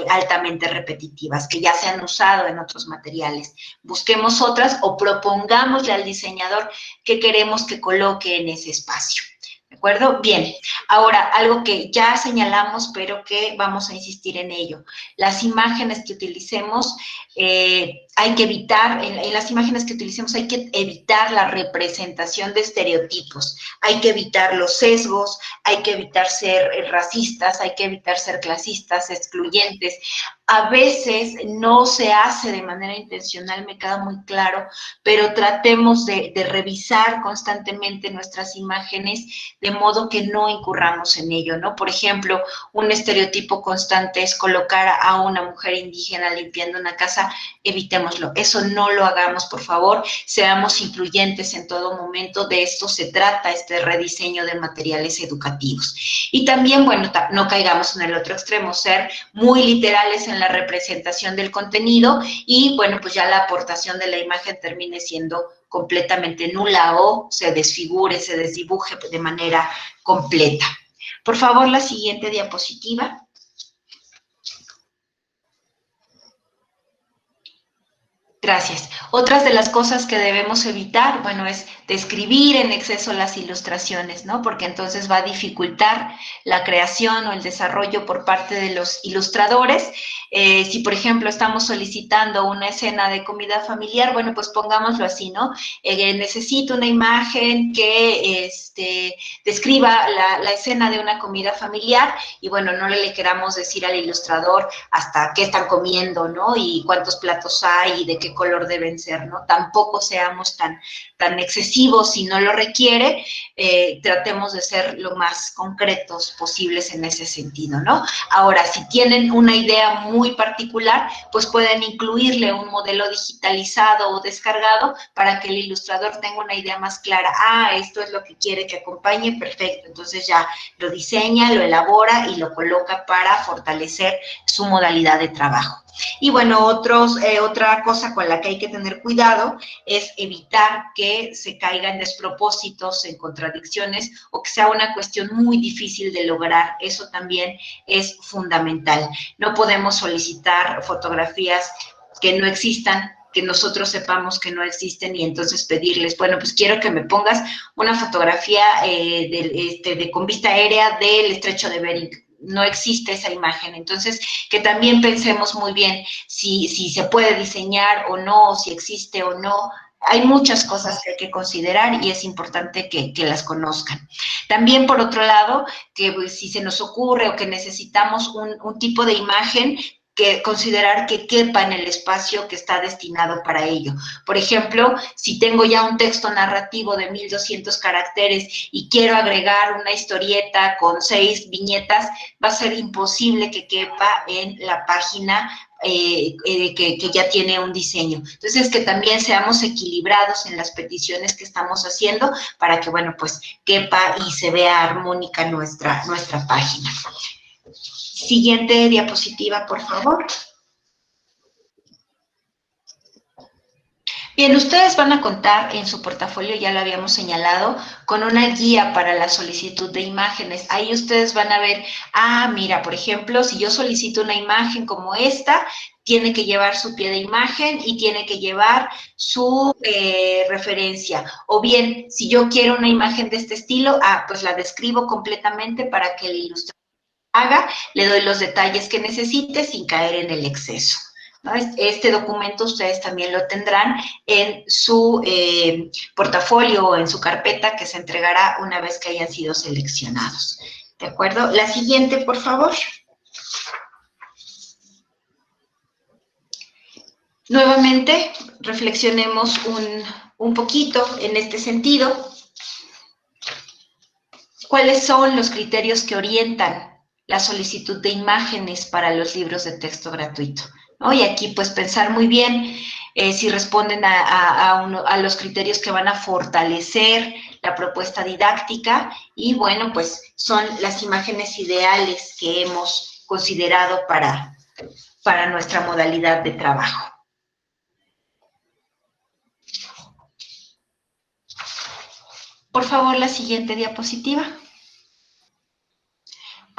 altamente repetitivas, que ya se han usado en otros materiales. Busquemos otras o propongámosle al diseñador qué queremos que coloque en ese espacio. ¿De acuerdo? Bien, Ahora, algo que ya señalamos, pero que vamos a insistir en ello. Las imágenes que utilicemos, hay que evitar, en las imágenes que utilicemos hay que evitar la representación de estereotipos, hay que evitar los sesgos, hay que evitar ser racistas, hay que evitar ser clasistas, excluyentes. A veces no se hace de manera intencional, me queda muy claro, pero tratemos de revisar constantemente nuestras imágenes de modo que no incurramos en ello, ¿no? Por ejemplo, un estereotipo constante es colocar a una mujer indígena limpiando una casa, evitémoslo, eso no lo hagamos, por favor, seamos incluyentes en todo momento, de esto se trata este rediseño de materiales educativos. Y también, bueno, no caigamos en el otro extremo, ser muy literales en la representación del contenido y, bueno, pues ya la aportación de la imagen termine siendo completamente nula o se desfigure, se desdibuje de manera completa. Por favor, la siguiente diapositiva. Gracias. Otras de las cosas que debemos evitar, bueno, es describir en exceso las ilustraciones, ¿no? Porque entonces va a dificultar la creación o el desarrollo por parte de los ilustradores. Si, por ejemplo, estamos solicitando una escena de comida familiar, bueno, pues pongámoslo así, ¿no? Necesito una imagen que describa la escena de una comida familiar y, bueno, no le queramos decir al ilustrador hasta qué están comiendo, ¿no? Y cuántos platos hay y de qué color deben ser, ¿no? Tampoco seamos tan excesivos si no lo requiere, tratemos de ser lo más concretos posibles en ese sentido, ¿no? Ahora, si tienen una idea muy particular, pues pueden incluirle un modelo digitalizado o descargado para que el ilustrador tenga una idea más clara. Ah, esto es lo que quiere que acompañe, perfecto. Entonces ya lo diseña, lo elabora y lo coloca para fortalecer su modalidad de trabajo. Y bueno, otra cosa con la que hay que tener cuidado es evitar que se caiga en despropósitos, en contradicciones o que sea una cuestión muy difícil de lograr. Eso también es fundamental. No podemos solicitar fotografías que no existan, que nosotros sepamos que no existen y entonces pedirles, bueno, pues quiero que me pongas una fotografía con vista aérea del estrecho de Bering. No existe esa imagen, entonces que también pensemos muy bien si se puede diseñar o no, si existe o no. Hay muchas cosas que hay que considerar y es importante que las conozcan. También, por otro lado, que pues, si se nos ocurre o que necesitamos un tipo de imagen, que considerar que quepa en el espacio que está destinado para ello. Por ejemplo, si tengo ya un texto narrativo de 1200 caracteres y quiero agregar una historieta con 6 viñetas, va a ser imposible que quepa en la página que ya tiene un diseño. Entonces, que también seamos equilibrados en las peticiones que estamos haciendo para que, bueno, pues quepa y se vea armónica nuestra página. Siguiente diapositiva, por favor. Bien, ustedes van a contar en su portafolio, ya lo habíamos señalado, con una guía para la solicitud de imágenes. Ahí ustedes van a ver, mira, por ejemplo, si yo solicito una imagen como esta, tiene que llevar su pie de imagen y tiene que llevar su referencia. O bien, si yo quiero una imagen de este estilo, pues la describo completamente para que el ilustrador haga, le doy los detalles que necesite sin caer en el exceso, ¿no? Este documento ustedes también lo tendrán en su portafolio o en su carpeta que se entregará una vez que hayan sido seleccionados. ¿De acuerdo? La siguiente, por favor. Nuevamente, reflexionemos un poquito en este sentido. ¿Cuáles son los criterios que orientan la solicitud de imágenes para los libros de texto gratuito? ¿No? Y aquí, pues, pensar muy bien si responden a los criterios que van a fortalecer la propuesta didáctica y, bueno, pues, son las imágenes ideales que hemos considerado para nuestra modalidad de trabajo. Por favor, la siguiente diapositiva.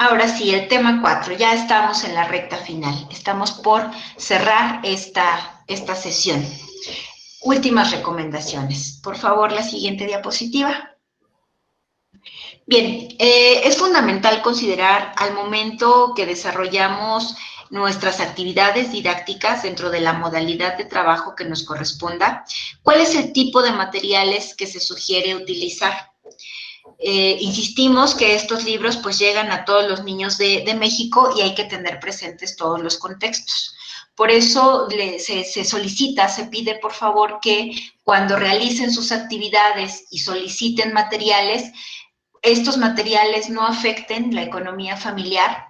Ahora sí, el tema 4, ya estamos en la recta final, estamos por cerrar esta sesión. Últimas recomendaciones. Por favor, la siguiente diapositiva. Bien, es fundamental considerar al momento que desarrollamos nuestras actividades didácticas dentro de la modalidad de trabajo que nos corresponda, cuál es el tipo de materiales que se sugiere utilizar. Insistimos que estos libros pues llegan a todos los niños de México y hay que tener presentes todos los contextos. Por eso se solicita, se pide por favor que cuando realicen sus actividades y soliciten materiales, estos materiales no afecten la economía familiar,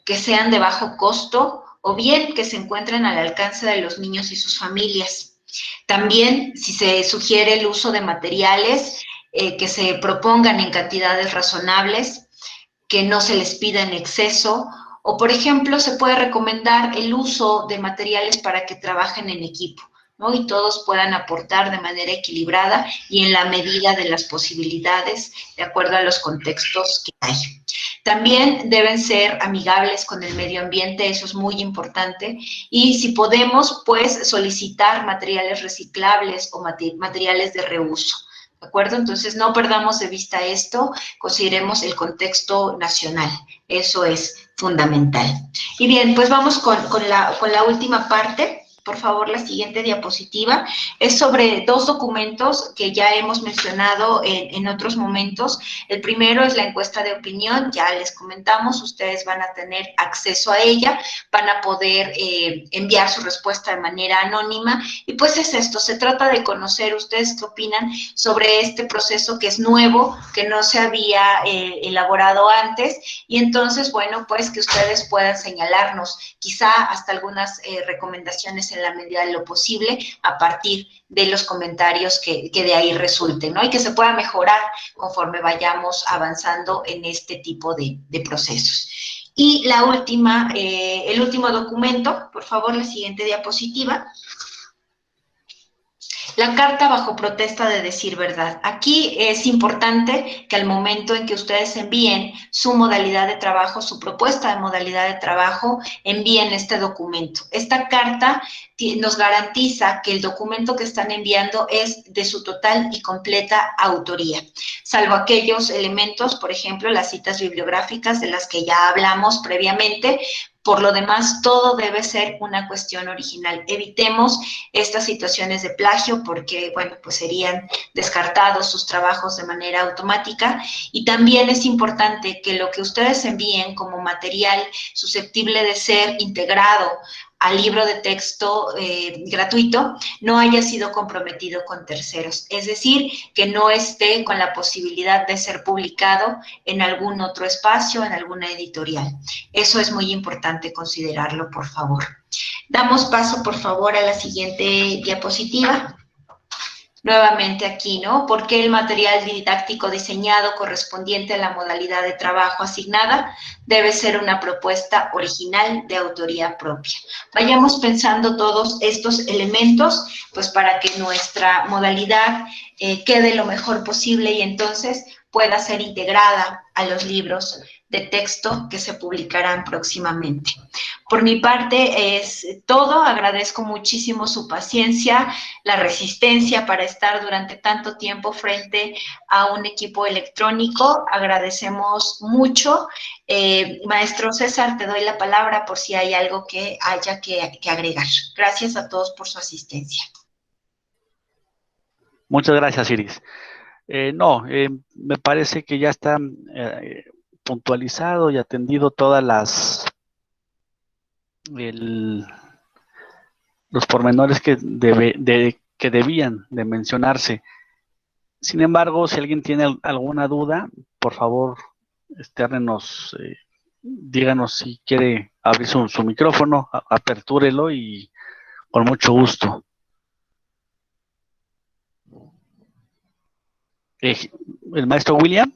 que sean de bajo costo o bien que se encuentren al alcance de los niños y sus familias. También, si se sugiere el uso de materiales, que se propongan en cantidades razonables, que no se les pida en exceso, o por ejemplo, se puede recomendar el uso de materiales para que trabajen en equipo, ¿no? Y todos puedan aportar de manera equilibrada y en la medida de las posibilidades, de acuerdo a los contextos que hay. También deben ser amigables con el medio ambiente, eso es muy importante, y si podemos, pues solicitar materiales reciclables o materiales de reuso. ¿De acuerdo? Entonces, no perdamos de vista esto, consideremos el contexto nacional. Eso es fundamental. Y bien, pues vamos con la última parte. Por favor, la siguiente diapositiva es sobre dos documentos que ya hemos mencionado en otros momentos. El primero es la encuesta de opinión, ya les comentamos, ustedes van a tener acceso a ella, van a poder enviar su respuesta de manera anónima y pues es esto, se trata de conocer ustedes qué opinan sobre este proceso que es nuevo, que no se había elaborado antes y entonces, bueno, pues que ustedes puedan señalarnos quizá hasta algunas recomendaciones en la medida de lo posible a partir de los comentarios que de ahí resulten, ¿no? Y que se pueda mejorar conforme vayamos avanzando en este tipo de procesos. Y la última, el último documento, por favor, la siguiente diapositiva. La carta bajo protesta de decir verdad. Aquí es importante que al momento en que ustedes envíen su modalidad de trabajo, su propuesta de modalidad de trabajo, envíen este documento. Esta carta nos garantiza que el documento que están enviando es de su total y completa autoría, salvo aquellos elementos, por ejemplo, las citas bibliográficas de las que ya hablamos previamente. Por lo demás, todo debe ser una cuestión original. Evitemos estas situaciones de plagio porque, bueno, pues serían descartados sus trabajos de manera automática. Y también es importante que lo que ustedes envíen como material susceptible de ser integrado al libro de texto gratuito no haya sido comprometido con terceros. Es decir, que no esté con la posibilidad de ser publicado en algún otro espacio, en alguna editorial. Eso es muy importante considerarlo, por favor. Damos paso, por favor, a la siguiente diapositiva. Nuevamente aquí, ¿no? ¿Por qué el material didáctico diseñado correspondiente a la modalidad de trabajo asignada debe ser una propuesta original de autoría propia? Vayamos pensando todos estos elementos, pues para que nuestra modalidad quede lo mejor posible y entonces pueda ser integrada a los libros de texto que se publicarán próximamente. Por mi parte es todo, agradezco muchísimo su paciencia, la resistencia para estar durante tanto tiempo frente a un equipo electrónico, agradecemos mucho. Maestro César, te doy la palabra por si hay algo que haya que agregar. Gracias a todos por su asistencia. Muchas gracias, Iris. Me parece que ya está puntualizado y atendido todas los pormenores que debían de mencionarse. Sin embargo, si alguien tiene alguna duda, por favor, díganos si quiere abrir su micrófono, apertúrelo y con mucho gusto. El maestro William.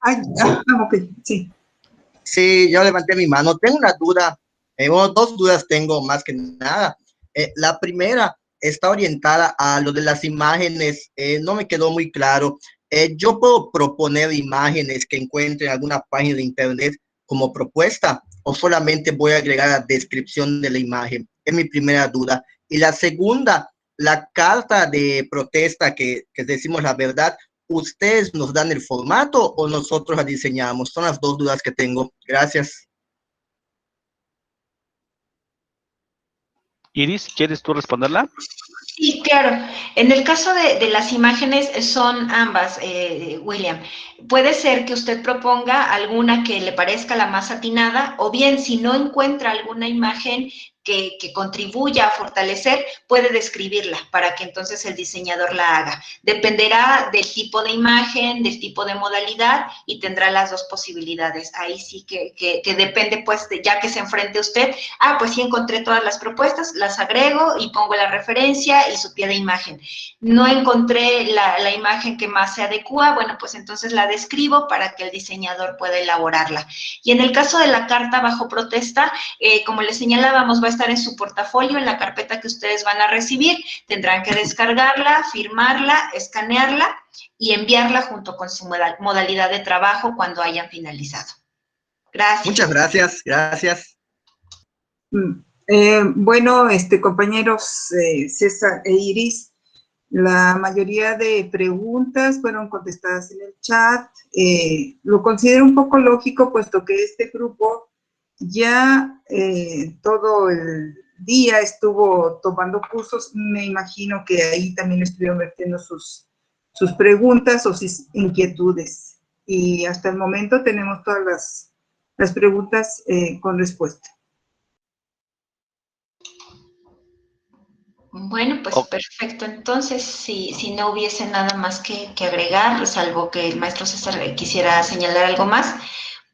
Ok, sí. Sí, yo levanté mi mano. Tengo una duda, dos dudas tengo más que nada. La primera está orientada a lo de las imágenes. No me quedó muy claro. ¿Yo puedo proponer imágenes que encuentre en alguna página de internet como propuesta o solamente voy a agregar la descripción de la imagen? Es mi primera duda. Y la segunda, la carta de protesta que decimos la verdad, ¿ustedes nos dan el formato o nosotros la diseñamos? Son las dos dudas que tengo. Gracias. Iris, ¿quieres tú responderla? Sí, claro. En el caso de las imágenes son ambas, William. Puede ser que usted proponga alguna que le parezca la más atinada, o bien si no encuentra alguna imagen que contribuya a fortalecer, puede describirla para que entonces el diseñador la haga. Dependerá del tipo de imagen, del tipo de modalidad y tendrá las dos posibilidades. Ahí sí que depende, pues, ya que se enfrente usted. Pues sí encontré todas las propuestas, las agrego y pongo la referencia y su pie de imagen. No encontré la imagen que más se adecua, bueno, pues entonces la describo para que el diseñador pueda elaborarla. Y en el caso de la carta bajo protesta, como les señalábamos, va a estar en su portafolio, en la carpeta que ustedes van a recibir. Tendrán que descargarla, firmarla, escanearla y enviarla junto con su modalidad de trabajo cuando hayan finalizado. Gracias. Muchas gracias, gracias. Bueno, compañeros César e Iris, la mayoría de preguntas fueron contestadas en el chat. Lo considero un poco lógico, puesto que este grupo ya todo el día estuvo tomando cursos. Me imagino que ahí también estuvieron vertiendo sus preguntas o sus inquietudes. Y hasta el momento tenemos todas las preguntas con respuesta. Bueno, pues perfecto. Entonces, si no hubiese nada más que agregar, salvo que el maestro César quisiera señalar algo más,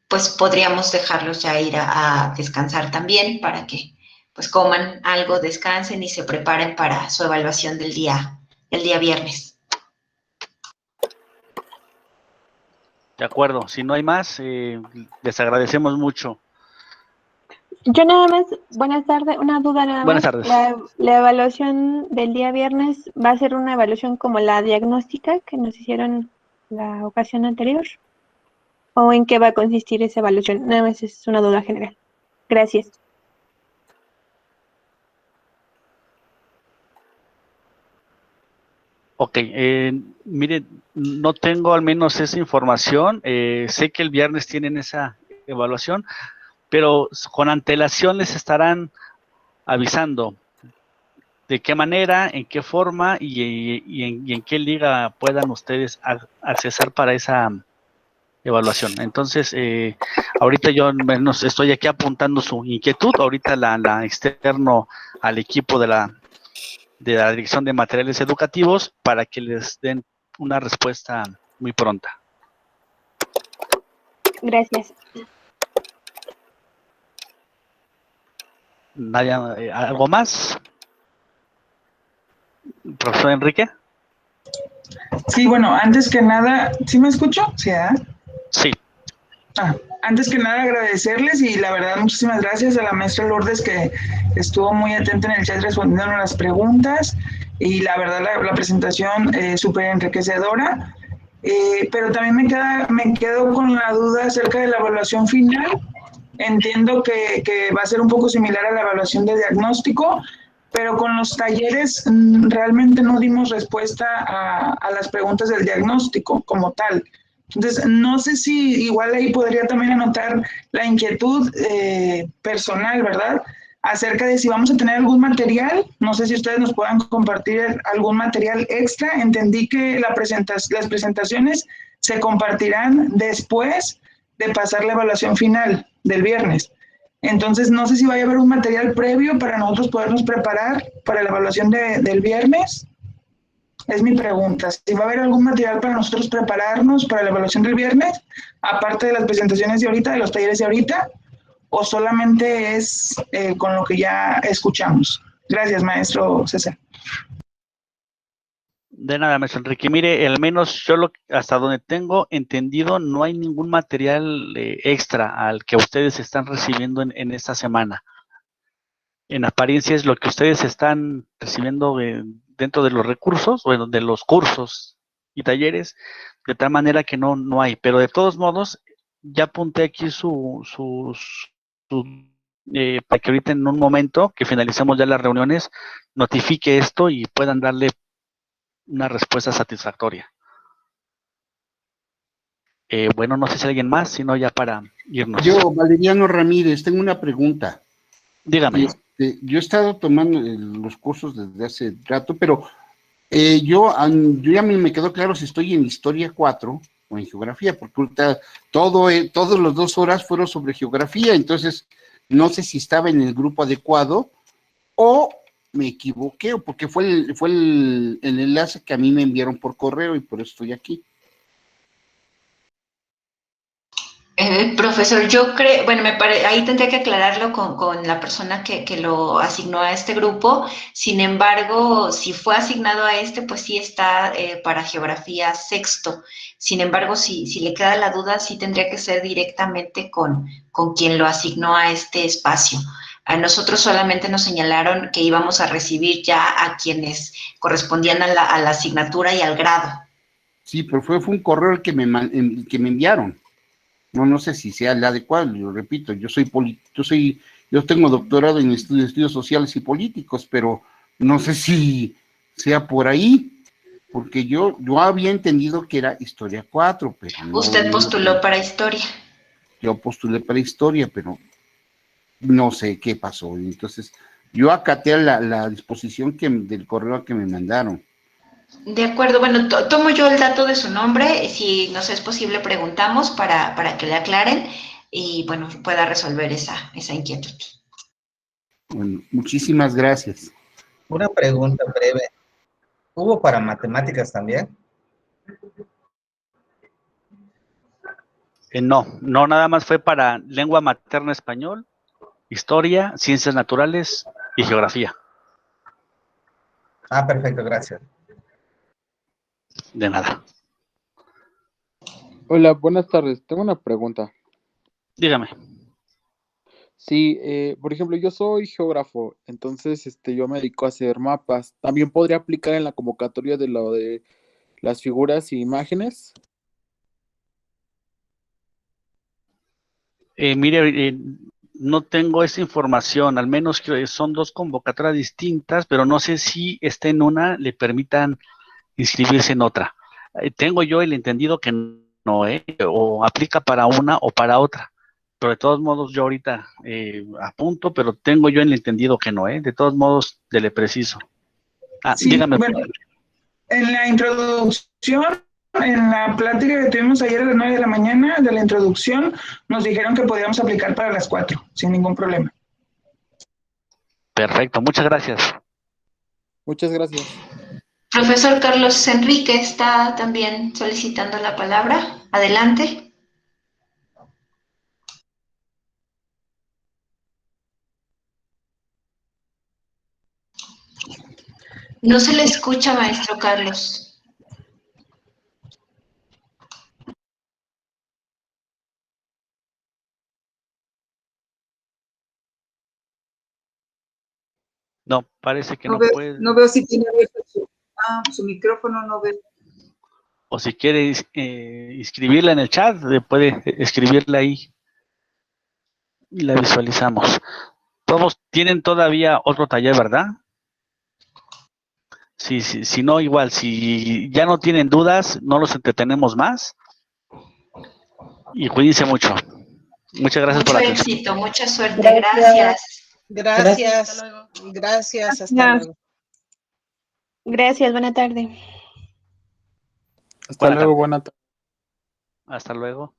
pues podríamos dejarlos ya ir a descansar también para que pues coman algo, descansen y se preparen para su evaluación del día viernes. De acuerdo, si no hay más, les agradecemos mucho. Yo nada más, buenas tardes, una duda nada más. Buenas tardes. La evaluación del día viernes va a ser una evaluación como la diagnóstica que nos hicieron la ocasión anterior. ¿O en qué va a consistir esa evaluación? Nada más es una duda general. Gracias. Ok, mire, no tengo al menos esa información. Sé que el viernes tienen esa evaluación, pero con antelación les estarán avisando de qué manera, en qué forma y en qué liga puedan ustedes accesar para esa evaluación. Entonces, ahorita yo menos estoy aquí apuntando su inquietud, ahorita la externo al equipo de la Dirección de Materiales Educativos para que les den una respuesta muy pronta. Gracias. ¿Algo más? Profesor Enrique. Sí, bueno, antes que nada, ¿sí me escucho? Sí, Sí. Antes que nada agradecerles y la verdad muchísimas gracias a la maestra Lourdes que estuvo muy atenta en el chat respondiendo a las preguntas y la verdad la presentación súper enriquecedora, pero también me quedo con la duda acerca de la evaluación final. Entiendo que va a ser un poco similar a la evaluación de diagnóstico, pero con los talleres realmente no dimos respuesta a las preguntas del diagnóstico como tal. Entonces, no sé si igual ahí podría también anotar la inquietud personal, ¿verdad? Acerca de si vamos a tener algún material, no sé si ustedes nos puedan compartir algún material extra. Entendí que las presentaciones se compartirán después de pasar la evaluación final del viernes. Entonces, no sé si vaya a haber un material previo para nosotros podernos preparar para la evaluación del viernes. Es mi pregunta, si va a haber algún material para nosotros prepararnos para la evaluación del viernes, aparte de las presentaciones de ahorita, de los talleres de ahorita, o solamente es con lo que ya escuchamos. Gracias, maestro César. De nada, maestro Enrique. Mire, al menos yo hasta donde tengo entendido, no hay ningún material extra al que ustedes están recibiendo en esta semana. En apariencia es lo que ustedes están recibiendo dentro de los recursos, bueno, de los cursos y talleres, de tal manera que no hay. Pero de todos modos, ya apunté aquí para que ahorita en un momento que finalicemos ya las reuniones, notifique esto y puedan darle una respuesta satisfactoria. Bueno, no sé si alguien más, sino ya para irnos. Yo, Valeriano Ramírez, tengo una pregunta. Dígame. Yo he estado tomando los cursos desde hace rato, pero yo ya me quedó claro si estoy en Historia 4 o en Geografía, porque ahorita todos los 2 horas fueron sobre Geografía, entonces no sé si estaba en el grupo adecuado o me equivoqué, porque fue el enlace que a mí me enviaron por correo y por eso estoy aquí. Profesor, yo creo, bueno, ahí tendría que aclararlo con la persona que lo asignó a este grupo. Sin embargo, si fue asignado a este, pues sí está para geografía sexto. Sin embargo, si le queda la duda, sí tendría que ser directamente con quien lo asignó a este espacio. A nosotros solamente nos señalaron que íbamos a recibir ya a quienes correspondían a la asignatura y al grado. Sí, pero fue un correo el que me enviaron. No sé si sea el adecuado, lo repito, yo tengo doctorado en estudios sociales y políticos, pero no sé si sea por ahí, porque yo había entendido que era Historia 4, pero no. Usted postuló para Historia. Yo postulé para Historia, pero no sé qué pasó. Entonces, yo acaté la disposición del correo que me mandaron. De acuerdo, bueno, tomo yo el dato de su nombre, si nos es posible preguntamos para que le aclaren y bueno, pueda resolver esa inquietud. Bueno, muchísimas gracias. Una pregunta breve. ¿Hubo para matemáticas también? No, nada más fue para lengua materna español, historia, ciencias naturales y geografía. Ah, perfecto, gracias. De nada. Hola, buenas tardes. Tengo una pregunta. Dígame. Sí, por ejemplo, yo soy geógrafo, entonces yo me dedico a hacer mapas. ¿También podría aplicar en la convocatoria de lo de las figuras y imágenes? Mire, no tengo esa información, al menos que son 2 convocatorias distintas, pero no sé si está en una, le permitan inscribirse en otra. Tengo yo el entendido que no, o aplica para una o para otra. Pero de todos modos, yo ahorita apunto, pero tengo yo el entendido que no, de todos modos, le preciso. Sí, dígame. Bueno, en la introducción, en la plática que tuvimos ayer a las 9 de la mañana, de la introducción, nos dijeron que podíamos aplicar para las 4, sin ningún problema. Perfecto, muchas gracias. Muchas gracias. Profesor Carlos Enrique está también solicitando la palabra. Adelante. No se le escucha, maestro Carlos. No, parece que no puede. No veo si tiene abierto su micrófono, no veo. O si quiere inscribirla en el chat, puede escribirla ahí y la visualizamos. Todos tienen todavía otro taller, ¿verdad? Sí, si no, igual, si ya no tienen dudas, no los entretenemos más. Y cuídense mucho. Muchas gracias por la atención. Mucho éxito, mucha suerte. Gracias. Gracias. Gracias. Hasta luego. Gracias, buena tarde. Hasta luego, buena tarde. Hasta luego.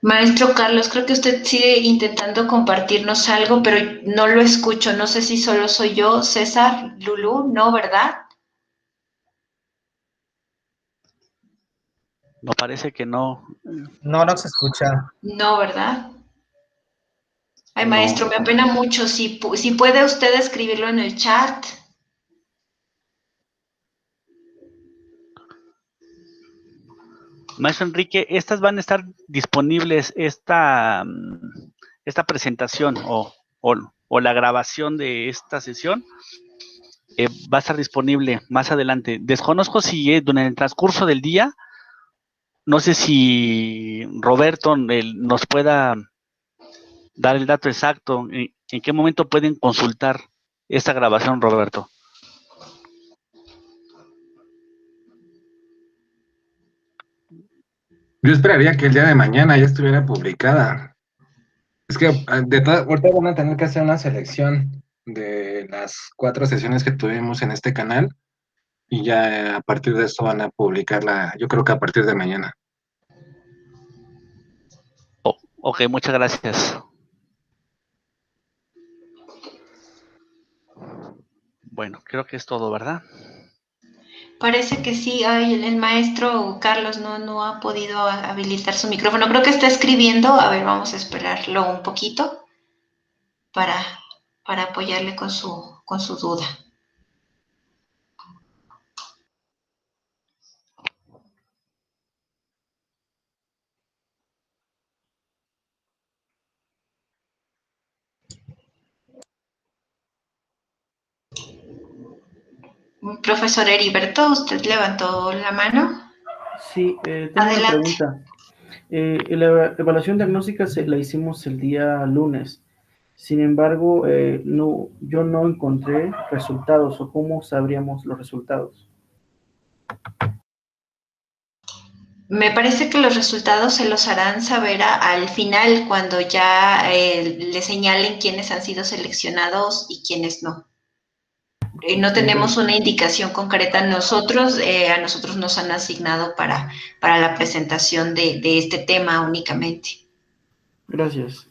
Maestro Carlos, creo que usted sigue intentando compartirnos algo, pero no lo escucho. No sé si solo soy yo, César, Lulú, ¿no, verdad? No, parece que no. No se escucha. No, ¿verdad? Ay, No. maestro, me apena mucho. Si puede usted escribirlo en el chat. Maestro Enrique, estas van a estar disponibles, esta presentación o la grabación de esta sesión va a estar disponible más adelante. Desconozco si durante el transcurso del día, no sé si Roberto nos pueda dar el dato exacto, en qué momento pueden consultar esta grabación, Roberto. Yo esperaría que el día de mañana ya estuviera publicada. Es que ahorita van a tener que hacer una selección de las 4 sesiones que tuvimos en este canal y ya a partir de eso van a publicarla, yo creo que a partir de mañana. Ok, muchas gracias. Bueno, creo que es todo, ¿verdad? Parece que sí. Ay, el maestro Carlos no ha podido habilitar su micrófono. Creo que está escribiendo. A ver, vamos a esperarlo un poquito para apoyarle con su duda. Profesor Heriberto, ¿usted levantó la mano? Sí, tengo una pregunta. La evaluación diagnóstica la hicimos el día lunes. Sin embargo, yo no encontré resultados, o cómo sabríamos los resultados. Me parece que los resultados se los harán saber al final, cuando ya le señalen quiénes han sido seleccionados y quiénes no. No tenemos una indicación concreta. A nosotros nos han asignado para la presentación de este tema únicamente. Gracias.